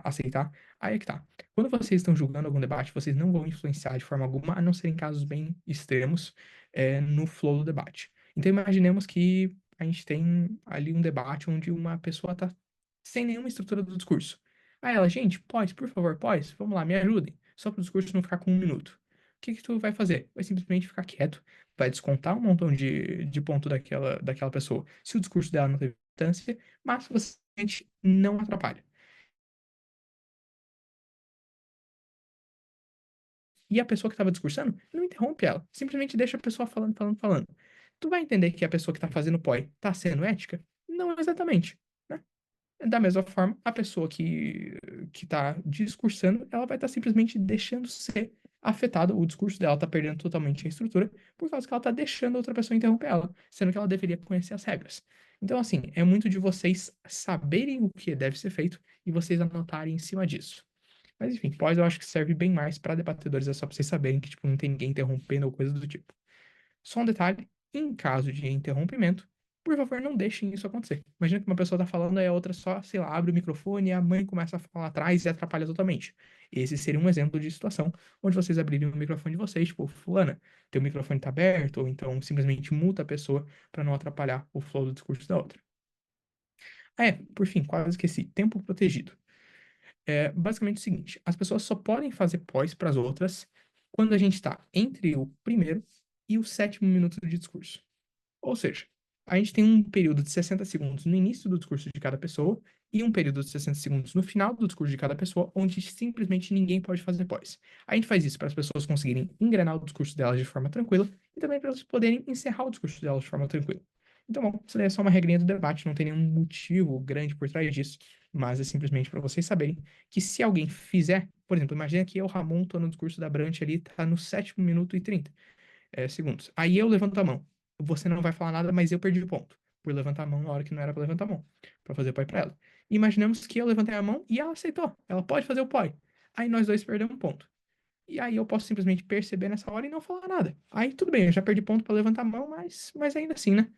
aceitar? Aí é que tá. Quando vocês estão julgando algum debate, vocês não vão influenciar de forma alguma, a não ser em casos bem extremos, no flow do debate. Então imaginemos que a gente tem ali um debate onde uma pessoa está sem nenhuma estrutura do discurso. Aí ela, gente, pós, por favor, pós, vamos lá, me ajudem. Só para o discurso não ficar com 1 minuto. O que que tu vai fazer? Vai simplesmente ficar quieto, vai descontar um montão de ponto daquela pessoa, se o discurso dela não teve importância, mas você não atrapalha. E a pessoa que estava discursando não interrompe ela, simplesmente deixa a pessoa falando, falando, falando. Tu vai entender que a pessoa que está fazendo POI está sendo ética? Não exatamente, né? Da mesma forma, a pessoa que está discursando, ela vai estar simplesmente deixando ser afetada, o discurso dela está perdendo totalmente a estrutura, por causa que ela está deixando outra pessoa interromper ela, sendo que ela deveria conhecer as regras. Então, assim, é muito de vocês saberem o que deve ser feito e vocês anotarem em cima disso. Mas, enfim, pós eu acho que serve bem mais para debatedores, é só para vocês saberem que, tipo, não tem ninguém interrompendo ou coisa do tipo. Só um detalhe, em caso de interrompimento, por favor, não deixem isso acontecer. Imagina que uma pessoa tá falando e a outra só, sei lá, abre o microfone e a mãe começa a falar atrás e atrapalha totalmente. Esse seria um exemplo de situação onde vocês abrirem o microfone de vocês, tipo, fulana, teu microfone tá aberto, ou então simplesmente muta a pessoa para não atrapalhar o flow do discurso da outra. Por fim, quase esqueci, tempo protegido. É basicamente o seguinte: as pessoas só podem fazer pós para as outras quando a gente está entre o primeiro e o sétimo minuto de discurso. Ou seja, a gente tem um período de 60 segundos no início do discurso de cada pessoa e um período de 60 segundos no final do discurso de cada pessoa, onde simplesmente ninguém pode fazer pós. A gente faz isso para as pessoas conseguirem engrenar o discurso delas de forma tranquila e também para elas poderem encerrar o discurso delas de forma tranquila. Então, bom, isso daí é só uma regrinha do debate, não tem nenhum motivo grande por trás disso, mas é simplesmente para vocês saberem que se alguém fizer, por exemplo, imagina que eu, Ramon, tô no discurso da Brant ali, tá no 7º minuto e 30 segundos. Aí eu levanto a mão. Você não vai falar nada, mas eu perdi o ponto. Por levantar a mão na hora que não era pra levantar a mão. Pra fazer pai pra ela. E imaginamos que eu levantei a mão e ela aceitou. Ela pode fazer o pai. Aí nós dois perdemos um ponto. E aí eu posso simplesmente perceber nessa hora e não falar nada. Aí tudo bem, eu já perdi ponto pra levantar a mão, mas ainda assim, né?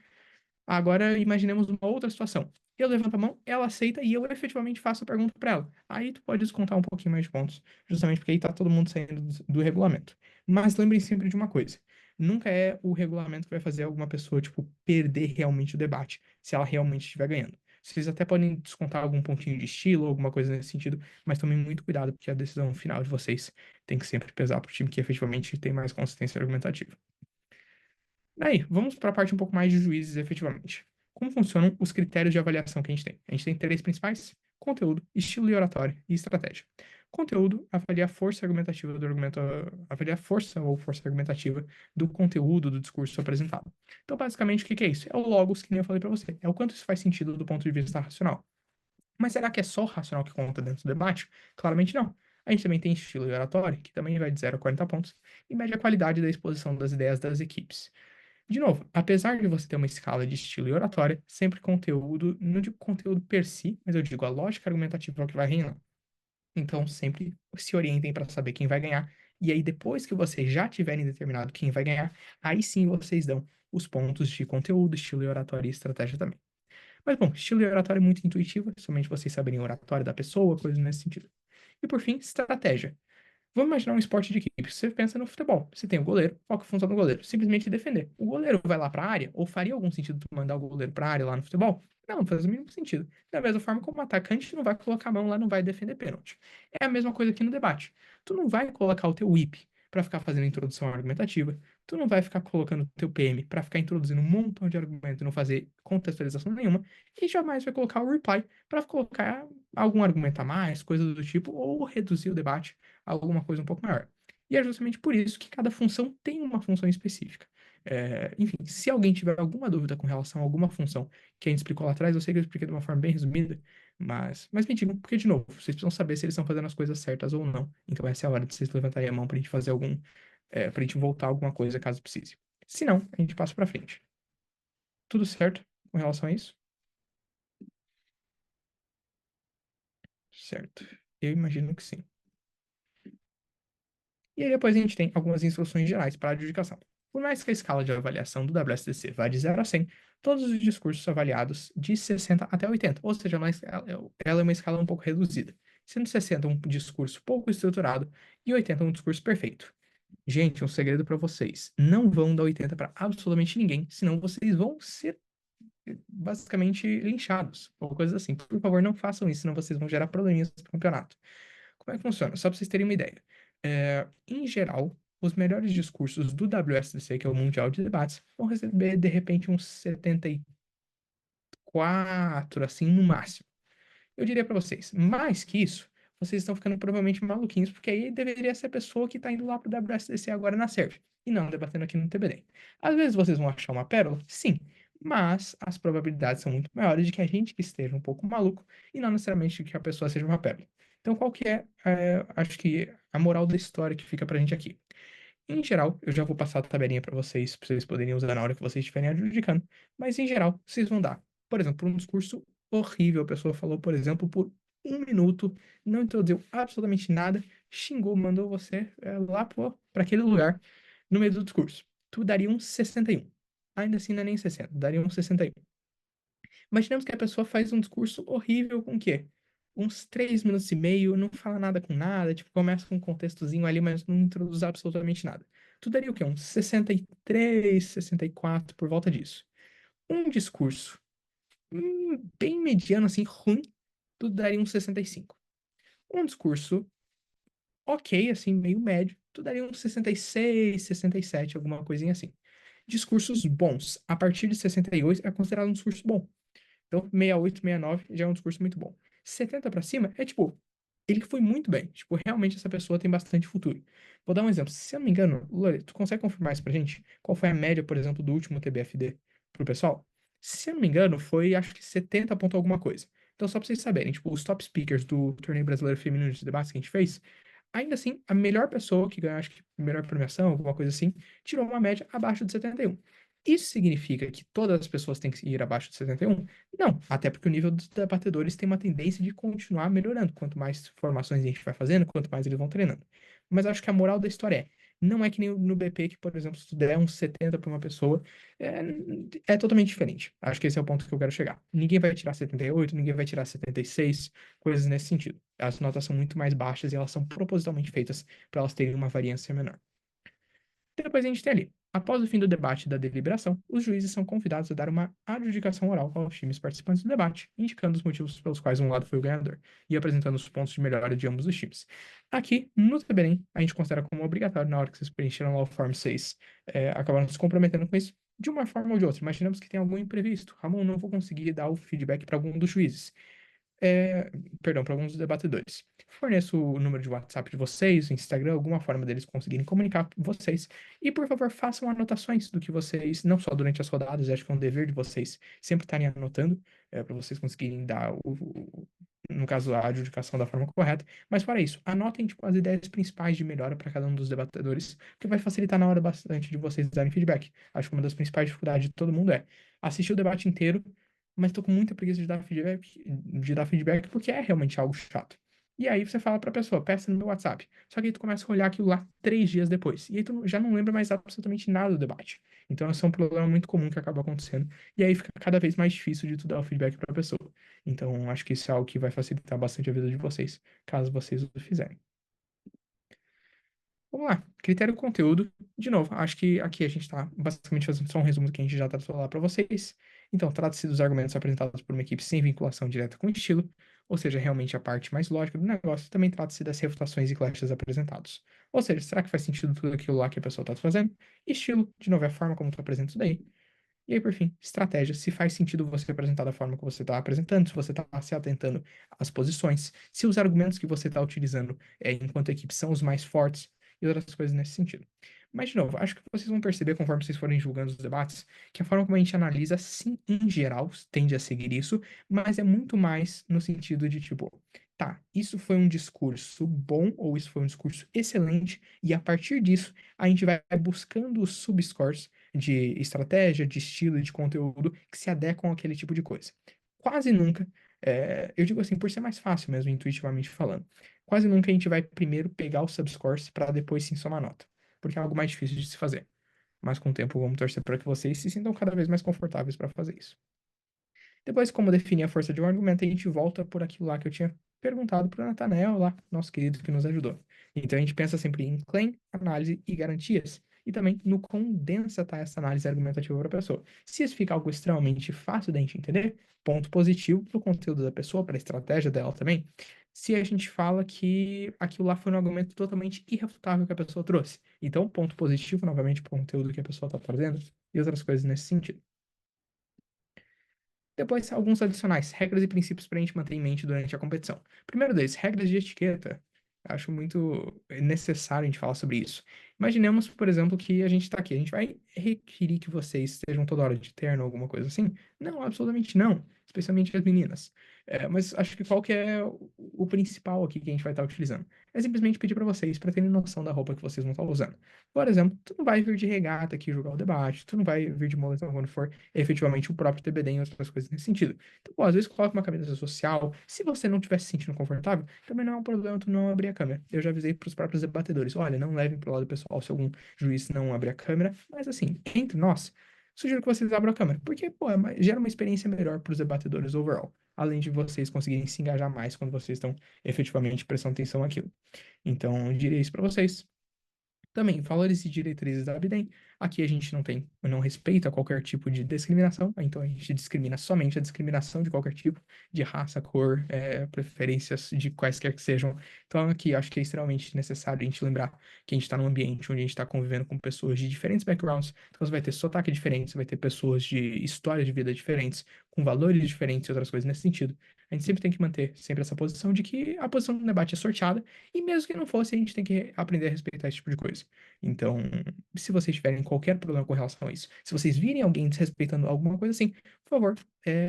Agora imaginemos uma outra situação. Eu levanto a mão, ela aceita e eu efetivamente faço a pergunta para ela. Aí tu pode descontar um pouquinho mais de pontos, justamente porque aí tá todo mundo saindo do regulamento. Mas lembrem sempre de uma coisa: nunca é o regulamento que vai fazer alguma pessoa, tipo, perder realmente o debate, se ela realmente estiver ganhando. Vocês até podem descontar algum pontinho de estilo, alguma coisa nesse sentido, mas tomem muito cuidado, porque a decisão final de vocês tem que sempre pesar pro time que efetivamente tem mais consistência argumentativa. Aí, vamos para a parte um pouco mais de juízes, efetivamente. Como funcionam os critérios de avaliação que a gente tem? A gente tem três principais: conteúdo, estilo e oratória e estratégia. Conteúdo avalia a força argumentativa do argumento, avalia a força ou força argumentativa do conteúdo do discurso apresentado. Então, basicamente, o que que é isso? É o logos que nem eu falei para você. É o quanto isso faz sentido do ponto de vista racional. Mas será que é só o racional que conta dentro do debate? Claramente não. A gente também tem estilo e oratória, que também vai de 0 a 40 pontos, e mede a qualidade da exposição das ideias das equipes. De novo, apesar de você ter uma escala de estilo e oratória, sempre conteúdo, não digo conteúdo per si, mas eu digo a lógica argumentativa é o que vai reinar. Então, sempre se orientem para saber quem vai ganhar, e aí depois que vocês já tiverem determinado quem vai ganhar, aí sim vocês dão os pontos de conteúdo, estilo e oratória e estratégia também. Mas bom, estilo e oratória é muito intuitivo, somente vocês saberem a oratória da pessoa, coisas nesse sentido. E por fim, estratégia. Vamos imaginar um esporte de equipe. Você pensa no futebol. Você tem o goleiro. Qual que é a função do goleiro? Simplesmente defender. O goleiro vai lá para a área? Ou faria algum sentido tu mandar o goleiro para a área lá no futebol? Não, não faz o mínimo sentido. Da mesma forma como o atacante não vai colocar a mão lá, não vai defender pênalti. É a mesma coisa aqui no debate. Tu não vai colocar o teu whip para ficar fazendo introdução argumentativa. Tu não vai ficar colocando o teu PM para ficar introduzindo um montão de argumento e não fazer contextualização nenhuma. E jamais vai colocar o reply para colocar algum argumento a mais, coisa do tipo, ou reduzir o debate alguma coisa um pouco maior. E é justamente por isso que cada função tem uma função específica. Enfim, se alguém tiver alguma dúvida com relação a alguma função que a gente explicou lá atrás, eu sei que eu expliquei de uma forma bem resumida, mas me digam, porque, de novo, vocês precisam saber se eles estão fazendo as coisas certas ou não. Então, essa é a hora de vocês levantarem a mão pra gente fazer pra gente voltar alguma coisa caso precise. Se não, a gente passa pra frente. Tudo certo com relação a isso? Certo. Eu imagino que sim. E aí depois a gente tem algumas instruções gerais para a adjudicação. Por mais que a escala de avaliação do WSDC vá de 0 a 100, todos os discursos são avaliados de 60 até 80, ou seja, ela é uma escala um pouco reduzida, sendo 60 um discurso pouco estruturado e 80 um discurso perfeito. Gente, um segredo para vocês: não vão dar 80 para absolutamente ninguém, senão vocês vão ser basicamente linchados, ou coisas assim. Por favor, não façam isso, senão vocês vão gerar probleminhas no campeonato. Como é que funciona? Só para vocês terem uma ideia. Em geral, os melhores discursos do WSDC, que é o Mundial de Debates, vão receber, de repente, uns 74, assim, no máximo. Eu diria para vocês, mais que isso, vocês estão ficando provavelmente maluquinhos, porque aí deveria ser a pessoa que está indo lá pro WSDC agora na Serve, e não debatendo aqui no TBD. Às vezes vocês vão achar uma pérola, sim, mas as probabilidades são muito maiores de que a gente esteja um pouco maluco, e não necessariamente de que a pessoa seja uma pérola. Então, qual que acho que a moral da história que fica pra gente aqui? Em geral, eu já vou passar a tabelinha para vocês poderem usar na hora que vocês estiverem adjudicando, mas em geral, vocês vão dar, por exemplo, um discurso horrível. A pessoa falou, por exemplo, por 1 minuto, não introduziu absolutamente nada, xingou, mandou você lá para aquele lugar no meio do discurso. Tu daria um 61. Ainda assim, não é nem 60, daria um 61. Imaginemos que a pessoa faz um discurso horrível com o quê? Uns 3 minutos e meio, não fala nada com nada, tipo, começa com um contextozinho ali, mas não introduz absolutamente nada. Tu daria o quê? Uns 63, 64, por volta disso. Um discurso bem mediano, assim, ruim, tu daria uns 65. Um discurso ok, assim, meio médio, tu daria uns 66, 67, alguma coisinha assim. Discursos bons, a partir de 68 é considerado um discurso bom. Então, 68, 69 já é um discurso muito bom. 70 pra cima é tipo, ele foi muito bem. Tipo, realmente essa pessoa tem bastante futuro. Vou dar um exemplo. Se eu não me engano, Lore, tu consegue confirmar isso pra gente? Qual foi a média, por exemplo, do último TBFD pro pessoal? Se eu não me engano, foi acho que 70 ponto alguma coisa. Então, só pra vocês saberem, tipo, os top speakers do Torneio Brasileiro Feminino de Debates que a gente fez, ainda assim, a melhor pessoa que ganhou, acho que melhor premiação, alguma coisa assim, tirou uma média abaixo de 71. Isso significa que todas as pessoas têm que ir abaixo de 71? Não, até porque o nível dos debatedores tem uma tendência de continuar melhorando. Quanto mais formações a gente vai fazendo, quanto mais eles vão treinando. Mas acho que a moral da história não é que nem no BP, que, por exemplo, se tu der uns 70 para uma pessoa, é, é totalmente diferente. Acho que esse é o ponto que eu quero chegar. Ninguém vai tirar 78, ninguém vai tirar 76, coisas nesse sentido. As notas são muito mais baixas e elas são propositalmente feitas para elas terem uma variância menor. Depois a gente tem ali. Após o fim do debate e da deliberação, os juízes são convidados a dar uma adjudicação oral aos times participantes do debate, indicando os motivos pelos quais um lado foi o ganhador e apresentando os pontos de melhora de ambos os times. Aqui, no TBREM, a gente considera como obrigatório, na hora que vocês preencheram lá o Form 6, acabaram se comprometendo com isso, de uma forma ou de outra. Imaginamos que tem algum imprevisto. Ramon, não vou conseguir dar o feedback para algum dos juízes é, perdão, para alguns dos debatedores. Forneço o número de WhatsApp de vocês, o Instagram, alguma forma deles conseguirem comunicar com vocês. E, por favor, façam anotações do que vocês, não só durante as rodadas, acho que é um dever de vocês sempre estarem anotando, para vocês conseguirem dar no caso, a adjudicação da forma correta. Mas, para isso, anotem, tipo, as ideias principais de melhora para cada um dos debatedores, que vai facilitar na hora bastante de vocês darem feedback. Acho que uma das principais dificuldades de todo mundo é assistir o debate inteiro, mas tô com muita preguiça de dar feedback porque é realmente algo chato. E aí você fala pra pessoa, peça no meu WhatsApp. Só que aí tu começa a olhar aquilo lá 3 dias depois. E aí tu já não lembra mais absolutamente nada do debate. Então esse é um problema muito comum que acaba acontecendo. E aí fica cada vez mais difícil de tu dar o feedback pra pessoa. Então acho que isso é algo que vai facilitar bastante a vida de vocês, caso vocês o fizerem. Vamos lá, critério conteúdo. De novo, acho que aqui a gente está basicamente fazendo só um resumo do que a gente já tratou lá para vocês. Então, trata-se dos argumentos apresentados por uma equipe sem vinculação direta com o estilo, ou seja, realmente a parte mais lógica do negócio. Também trata-se das refutações e clashes apresentados. Ou seja, será que faz sentido tudo aquilo lá que a pessoa está fazendo? Estilo, de novo, é a forma como tu apresenta isso daí. E aí, por fim, estratégia. Se faz sentido você apresentar da forma que você está apresentando, se você está se atentando às posições, se os argumentos que você está utilizando enquanto equipe são os mais fortes e outras coisas nesse sentido. Mas, de novo, acho que vocês vão perceber, conforme vocês forem julgando os debates, que a forma como a gente analisa, sim, em geral, tende a seguir isso, mas é muito mais no sentido de, tipo, tá, isso foi um discurso bom ou isso foi um discurso excelente, e a partir disso, a gente vai buscando os subscores de estratégia, de estilo e de conteúdo que se adequam àquele tipo de coisa. Quase nunca, eu digo assim, por ser mais fácil mesmo, intuitivamente falando, quase nunca a gente vai primeiro pegar os subscores para depois sim somar nota, porque é algo mais difícil de se fazer. Mas com o tempo vamos torcer para que vocês se sintam cada vez mais confortáveis para fazer isso. Depois, como definir a força de um argumento, a gente volta por aquilo lá que eu tinha perguntado para o Nathanael lá, nosso querido que nos ajudou. Então a gente pensa sempre em claim, análise e garantias. E também no quão densa está essa análise argumentativa para a pessoa. Se isso fica algo extremamente fácil da gente entender, ponto positivo para o conteúdo da pessoa, para a estratégia dela também. Se a gente fala que aquilo lá foi um argumento totalmente irrefutável que a pessoa trouxe. Então, ponto positivo, novamente, para o conteúdo que a pessoa está trazendo e outras coisas nesse sentido. Depois, alguns adicionais, regras e princípios para a gente manter em mente durante a competição. Primeiro deles, regras de etiqueta. Acho muito necessário a gente falar sobre isso. Imaginemos, por exemplo, que a gente está aqui. A gente vai requerir que vocês estejam toda hora de terno, alguma coisa assim? Não, absolutamente não. Especialmente as meninas. Mas acho que qual que é o principal aqui que a gente vai estar utilizando? É simplesmente pedir para vocês para terem noção da roupa que vocês vão estar usando. Por exemplo, tu não vai vir de regata aqui jogar o debate, tu não vai vir de moletom quando for efetivamente o próprio TBD e outras coisas nesse sentido. Então, pô, às vezes coloca uma camisa social. Se você não estiver se sentindo confortável, também não é um problema tu não abrir a câmera. Eu já avisei para os próprios debatedores: olha, não levem pro lado pessoal se algum juiz não abrir a câmera, mas assim, entre nós, sugiro que vocês abram a câmera, porque, pô, gera uma experiência melhor para os debatedores overall. Além de vocês conseguirem se engajar mais quando vocês estão efetivamente prestando atenção naquilo. Então, eu diria isso para vocês. Também, valores e diretrizes da Abdem. Aqui a gente não respeita qualquer tipo de discriminação, então a gente discrimina somente a discriminação de qualquer tipo, de raça, cor, preferências de quaisquer que sejam. Então aqui acho que é extremamente necessário a gente lembrar que a gente está num ambiente onde a gente está convivendo com pessoas de diferentes backgrounds, então você vai ter sotaque diferente, você vai ter pessoas de histórias de vida diferentes, com valores diferentes e outras coisas nesse sentido. A gente sempre tem que manter sempre essa posição de que a posição do debate é sorteada, e mesmo que não fosse, a gente tem que aprender a respeitar esse tipo de coisa. Então, se vocês tiverem qualquer problema com relação a isso. Se vocês virem alguém desrespeitando alguma coisa assim, por favor,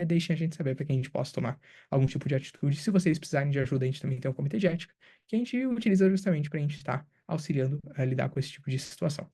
deixem a gente saber para que a gente possa tomar algum tipo de atitude. Se vocês precisarem de ajuda, a gente também tem um comitê de ética, que a gente utiliza justamente para a gente estar auxiliando a lidar com esse tipo de situação.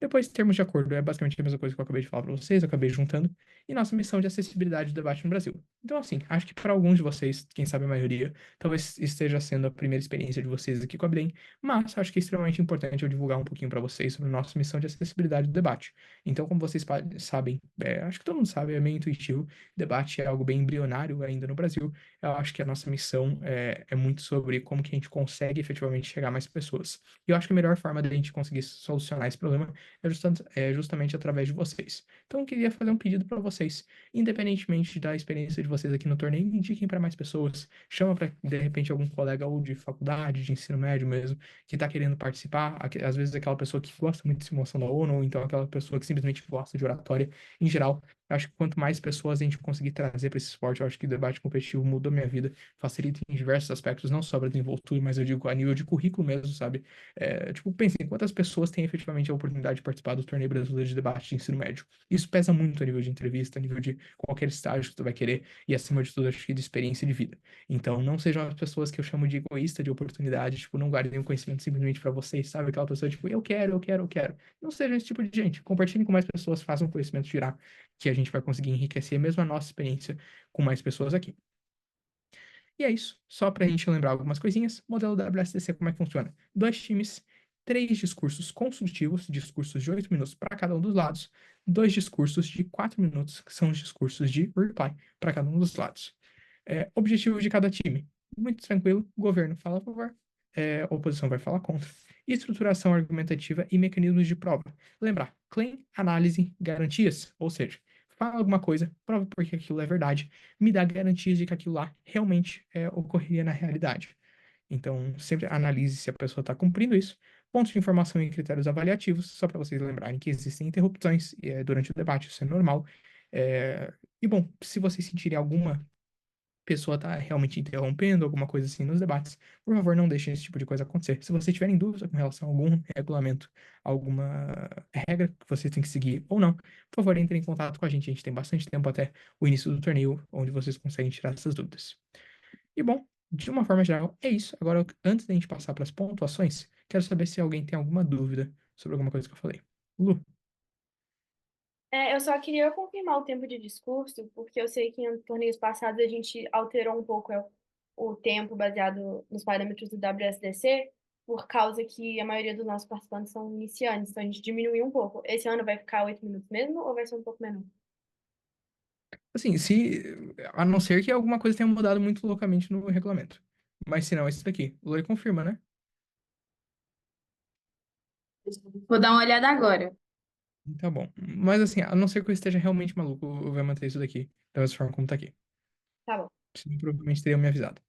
Depois, termos de acordo, é basicamente a mesma coisa que eu acabei de falar para vocês, eu acabei juntando, e nossa missão de acessibilidade do debate no Brasil. Então, assim, acho que para alguns de vocês, quem sabe a maioria, talvez esteja sendo a primeira experiência de vocês aqui com a Blem, mas acho que é extremamente importante eu divulgar um pouquinho para vocês sobre a nossa missão de acessibilidade do debate. Então, como vocês sabem, acho que todo mundo sabe, é meio intuitivo, debate é algo bem embrionário ainda no Brasil. Eu acho que a nossa missão é muito sobre como que a gente consegue efetivamente chegar a mais pessoas. E eu acho que a melhor forma da gente conseguir solucionar esse problema é justamente através de vocês. Então, eu queria fazer um pedido para vocês, independentemente da experiência de vocês aqui no torneio, indiquem para mais pessoas, chama para, de repente, algum colega ou de faculdade, de ensino médio mesmo, que está querendo participar, às vezes aquela pessoa que gosta muito de simulação da ONU, ou então aquela pessoa que simplesmente gosta de oratória em geral. Eu acho que quanto mais pessoas a gente conseguir trazer para esse esporte, eu acho que o debate competitivo mudou minha vida, facilita em diversos aspectos, não só para desenvoltura, mas eu digo a nível de currículo mesmo, sabe? Tipo, pense em quantas pessoas têm efetivamente a oportunidade de participar do torneio brasileiro de debate de ensino médio. Isso pesa muito a nível de entrevista, a nível de qualquer estágio que tu vai querer, e acima de tudo, acho que de experiência de vida. Então, não sejam as pessoas que eu chamo de egoísta de oportunidade, tipo, não guardem o conhecimento simplesmente para vocês, sabe? Aquela pessoa, tipo, eu quero, eu quero, eu quero. Não sejam esse tipo de gente. Compartilhem com mais pessoas, façam o conhecimento girar, que a gente vai conseguir enriquecer mesmo a nossa experiência com mais pessoas aqui. E é isso. Só para a gente lembrar algumas coisinhas. Modelo WSDC, como é que funciona? Dois times, três discursos consultivos, discursos de 8 minutos para cada um dos lados, dois discursos de 4 minutos, que são os discursos de reply para cada um dos lados. Objetivo de cada time. Muito tranquilo. Governo fala a favor, oposição vai falar contra. Estruturação argumentativa e mecanismos de prova. Lembrar, claim, análise, garantias. Ou seja, fala alguma coisa, prova porque aquilo é verdade, me dá garantias de que aquilo lá realmente ocorreria na realidade. Então, sempre analise se a pessoa está cumprindo isso. Pontos de informação e critérios avaliativos, só para vocês lembrarem que existem interrupções durante o debate, isso é normal. E bom, se vocês sentirem alguma pessoa está realmente interrompendo, alguma coisa assim nos debates, por favor, não deixem esse tipo de coisa acontecer. Se vocês tiverem dúvida com relação a algum regulamento, alguma regra que vocês têm que seguir ou não, por favor, entrem em contato com a gente. A gente tem bastante tempo até o início do torneio, onde vocês conseguem tirar essas dúvidas. E bom, de uma forma geral, é isso. Agora, antes da gente passar para as pontuações, quero saber se alguém tem alguma dúvida sobre alguma coisa que eu falei. Lu, Eu só queria confirmar o tempo de discurso, porque eu sei que em torneios passados a gente alterou um pouco o tempo baseado nos parâmetros do WSDC, por causa que a maioria dos nossos participantes são iniciantes, então a gente diminuiu um pouco. Esse ano vai ficar 8 minutos mesmo ou vai ser um pouco menor? assim, a não ser que alguma coisa tenha mudado muito loucamente no regulamento. Mas se não, é isso daqui. Loi confirma, né? Vou dar uma olhada agora. Tá bom. Mas assim, a não ser que eu esteja realmente maluco, eu vou manter isso daqui, da mesma forma como tá aqui. Tá bom. Senão, provavelmente teriam me avisado.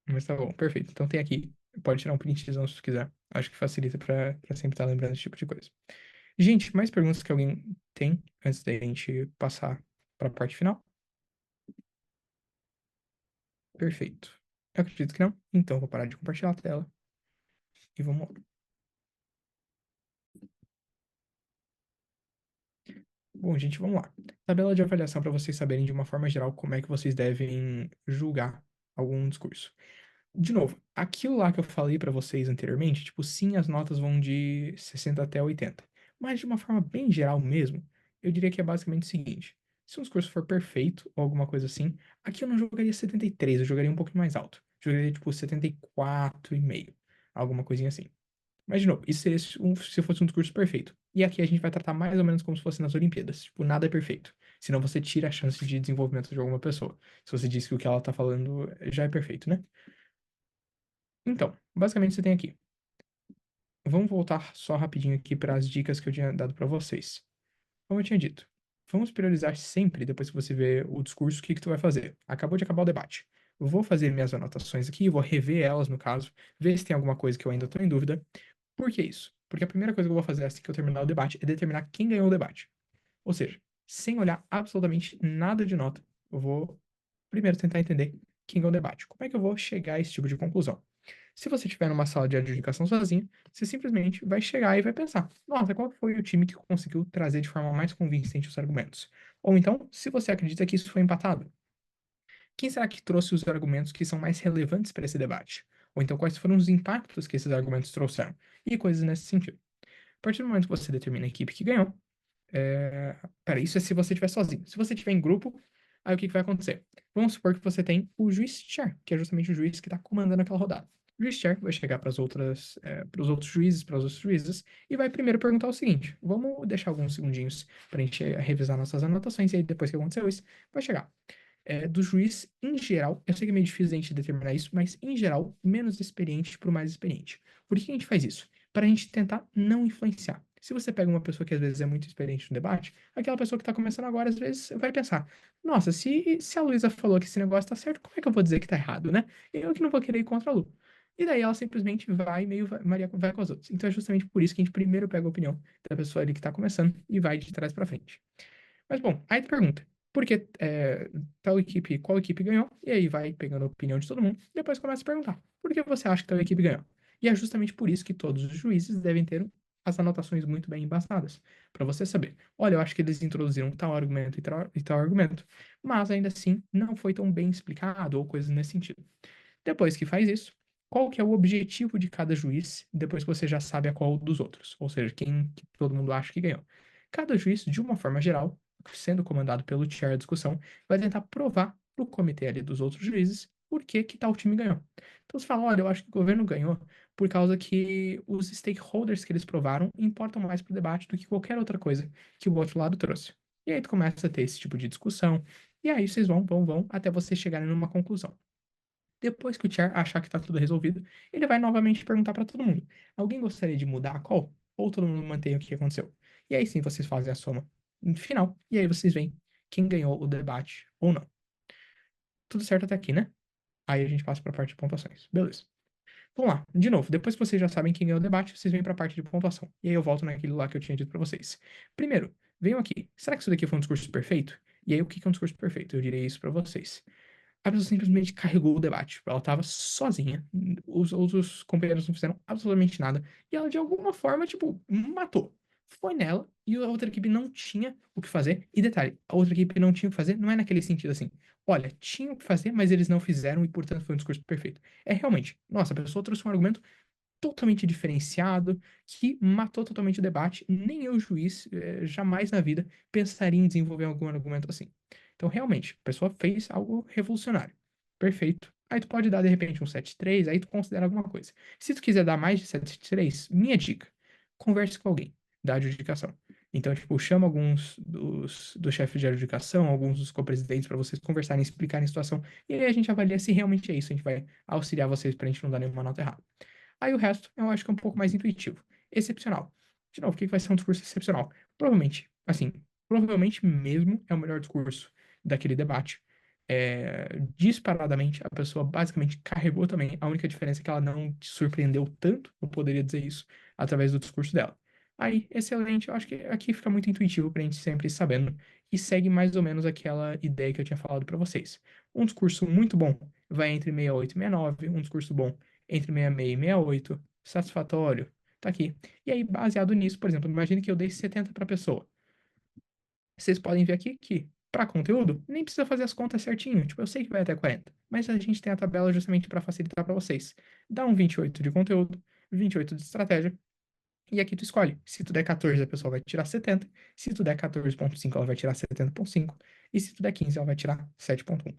Mas tá bom, perfeito. Então tem aqui. Pode tirar um printzão se tu quiser. Acho que facilita pra sempre estar lembrando esse tipo de coisa. Gente, mais perguntas que alguém tem antes da gente passar pra parte final? Perfeito. Eu acredito que não. Então eu vou parar de compartilhar a tela e vamos lá. Bom, gente, vamos lá. Tabela de avaliação para vocês saberem de uma forma geral como é que vocês devem julgar algum discurso. De novo, aquilo lá que eu falei pra vocês anteriormente, tipo, sim, as notas vão de 60 até 80. Mas de uma forma bem geral mesmo, eu diria que é basicamente o seguinte: se um discurso for perfeito ou alguma coisa assim, aqui eu não jogaria 73, eu jogaria um pouquinho mais alto. Jogaria tipo 74,5, alguma coisinha assim. Mas, de novo, isso seria se fosse um discurso perfeito. E aqui a gente vai tratar mais ou menos como se fosse nas Olimpíadas. Tipo, nada é perfeito. Senão você tira a chance de desenvolvimento de alguma pessoa. Se você diz que o que ela tá falando já é perfeito, né? Então, basicamente você tem aqui. Vamos voltar só rapidinho aqui para as dicas que eu tinha dado para vocês. Como eu tinha dito, vamos priorizar sempre, depois que você vê o discurso, o que que tu vai fazer. Acabou de acabar o debate. Eu vou fazer minhas anotações aqui, vou rever elas no caso, ver se tem alguma coisa que eu ainda estou em dúvida. Por que isso? Porque a primeira coisa que eu vou fazer assim que eu terminar o debate é determinar quem ganhou o debate. Ou seja, sem olhar absolutamente nada de nota, eu vou primeiro tentar entender quem ganhou o debate. Como é que eu vou chegar a esse tipo de conclusão? Se você estiver numa sala de adjudicação sozinho, você simplesmente vai chegar e vai pensar: nossa, qual foi o time que conseguiu trazer de forma mais convincente os argumentos? Ou então, se você acredita que isso foi empatado, quem será que trouxe os argumentos que são mais relevantes para esse debate? Ou então, quais foram os impactos que esses argumentos trouxeram? E coisas nesse sentido. A partir do momento que você determina a equipe que ganhou, pera, isso é se você estiver sozinho. Se você estiver em grupo, aí o que que vai acontecer? Vamos supor que você tem o juiz chair, que é justamente o juiz que está comandando aquela rodada. O juiz chair vai chegar para os outros juízes, para as outras juízes, e vai primeiro perguntar o seguinte: vamos deixar alguns segundinhos para a gente revisar nossas anotações, e aí depois que aconteceu isso, vai chegar. Do juiz, em geral, eu sei que é meio difícil a gente determinar isso, mas em geral, menos experiente para o mais experiente. Por que a gente faz isso? Para a gente tentar não influenciar. Se você pega uma pessoa que às vezes é muito experiente no debate, aquela pessoa que está começando agora, às vezes, vai pensar: nossa, se a Luísa falou que esse negócio está certo, como é que eu vou dizer que está errado, né? Eu que não vou querer ir contra a Lu. E daí ela simplesmente vai com as outras. Então é justamente por isso que a gente primeiro pega a opinião da pessoa ali que está começando e vai de trás para frente. Mas bom, aí tu pergunta: por que tal equipe, qual equipe ganhou? E aí vai pegando a opinião de todo mundo, e depois começa a perguntar: por que você acha que tal equipe ganhou? E é justamente por isso que todos os juízes devem ter as anotações muito bem embasadas, para você saber: olha, eu acho que eles introduziram tal argumento e tal argumento, mas ainda assim não foi tão bem explicado, ou coisas nesse sentido. Depois que faz isso, qual que é o objetivo de cada juiz, depois que você já sabe a qual dos outros, ou seja, quem que todo mundo acha que ganhou. Cada juiz, de uma forma geral, sendo comandado pelo chair da discussão, vai tentar provar para o comitê ali dos outros juízes por que que tal time ganhou. Então você fala: olha, eu acho que o governo ganhou por causa que os stakeholders que eles provaram importam mais para o debate do que qualquer outra coisa que o outro lado trouxe. E aí tu começa a ter esse tipo de discussão, e aí vocês vão até vocês chegarem numa conclusão. Depois que o Chair achar que está tudo resolvido, ele vai novamente perguntar para todo mundo: alguém gostaria de mudar a call? Ou todo mundo mantém o que aconteceu? E aí sim vocês fazem a soma no final, e aí vocês veem quem ganhou o debate ou não. Tudo certo até aqui, né? Aí a gente passa para a parte de pontuações. Beleza. Vamos lá, de novo, depois que vocês já sabem quem ganhou o debate, vocês vêm para a parte de pontuação. E aí eu volto naquilo lá que eu tinha dito para vocês. Primeiro, venham aqui. Será que isso daqui foi um discurso perfeito? E aí o que é um discurso perfeito? Eu direi isso para vocês. A pessoa simplesmente carregou o debate. Tipo, ela estava sozinha. Os outros companheiros não fizeram absolutamente nada. E ela, de alguma forma, tipo, matou. Foi nela e a outra equipe não tinha o que fazer. E detalhe, a outra equipe não tinha o que fazer, não é naquele sentido assim: olha, tinha o que fazer, mas eles não fizeram e, portanto, foi um discurso perfeito. É realmente: nossa, a pessoa trouxe um argumento totalmente diferenciado, que matou totalmente o debate. Nem eu, juiz, jamais na vida pensaria em desenvolver algum argumento assim. Então, realmente, a pessoa fez algo revolucionário. Perfeito. Aí tu pode dar, de repente, um 7-3, aí tu considera alguma coisa. Se tu quiser dar mais de 7-3, minha dica: converse com alguém da adjudicação. Então, tipo, chama alguns dos chefes de adjudicação, alguns dos co-presidentes, para vocês conversarem, explicarem a situação, e aí a gente avalia se realmente é isso. A gente vai auxiliar vocês pra gente não dar nenhuma nota errada. Aí o resto eu acho que é um pouco mais intuitivo. Excepcional. De novo, o que vai ser um discurso excepcional? Provavelmente, assim, provavelmente mesmo é o melhor discurso daquele debate. Disparadamente, a pessoa basicamente carregou também. A única diferença é que ela não te surpreendeu tanto, eu poderia dizer isso, através do discurso dela. Aí, excelente, eu acho que aqui fica muito intuitivo pra gente sempre ir sabendo, e segue mais ou menos aquela ideia que eu tinha falado pra vocês. Um discurso muito bom vai entre 68 e 69, um discurso bom entre 66 e 68, satisfatório, tá aqui. E aí, baseado nisso, por exemplo, imagine que eu dei 70 para a pessoa. Vocês podem ver aqui que, para conteúdo, nem precisa fazer as contas certinho. Tipo, eu sei que vai até 40, mas a gente tem a tabela justamente para facilitar para vocês. Dá um 28 de conteúdo, 28 de estratégia, e aqui tu escolhe. Se tu der 14, a pessoa vai tirar 70. Se tu der 14,5, ela vai tirar 70,5. E se tu der 15, ela vai tirar 7,1.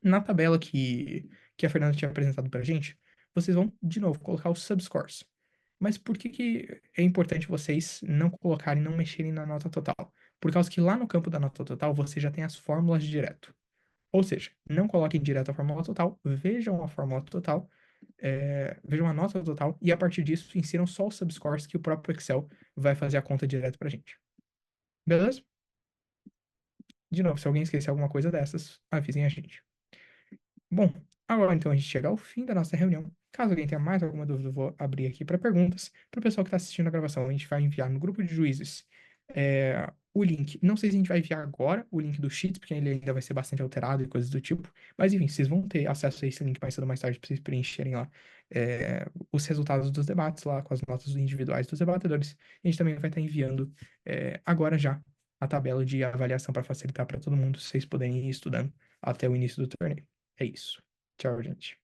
Na tabela que a Fernanda tinha apresentado pra gente, vocês vão, de novo, colocar os subscores. Mas por que que é importante vocês não colocarem, não mexerem na nota total? Por causa que lá no campo da nota total você já tem as fórmulas direto. Ou seja, não coloquem direto a fórmula total, vejam a fórmula total, vejam a nota total, e a partir disso insiram só os subscores que o próprio Excel vai fazer a conta direto pra gente. Beleza? De novo, se alguém esquecer alguma coisa dessas, avisem a gente. Bom, agora então a gente chega ao fim da nossa reunião. Caso alguém tenha mais alguma dúvida, eu vou abrir aqui para perguntas. Para o pessoal que está assistindo a gravação, a gente vai enviar no grupo de juízes O link, não sei se a gente vai enviar agora o link do Sheets, porque ele ainda vai ser bastante alterado e coisas do tipo, mas enfim, vocês vão ter acesso a esse link mais cedo ou mais tarde para vocês preencherem lá os resultados dos debates lá, com as notas individuais dos debatedores. A gente também vai estar enviando agora já a tabela de avaliação para facilitar para todo mundo, se vocês puderem ir estudando até o início do torneio. É isso. Tchau, gente.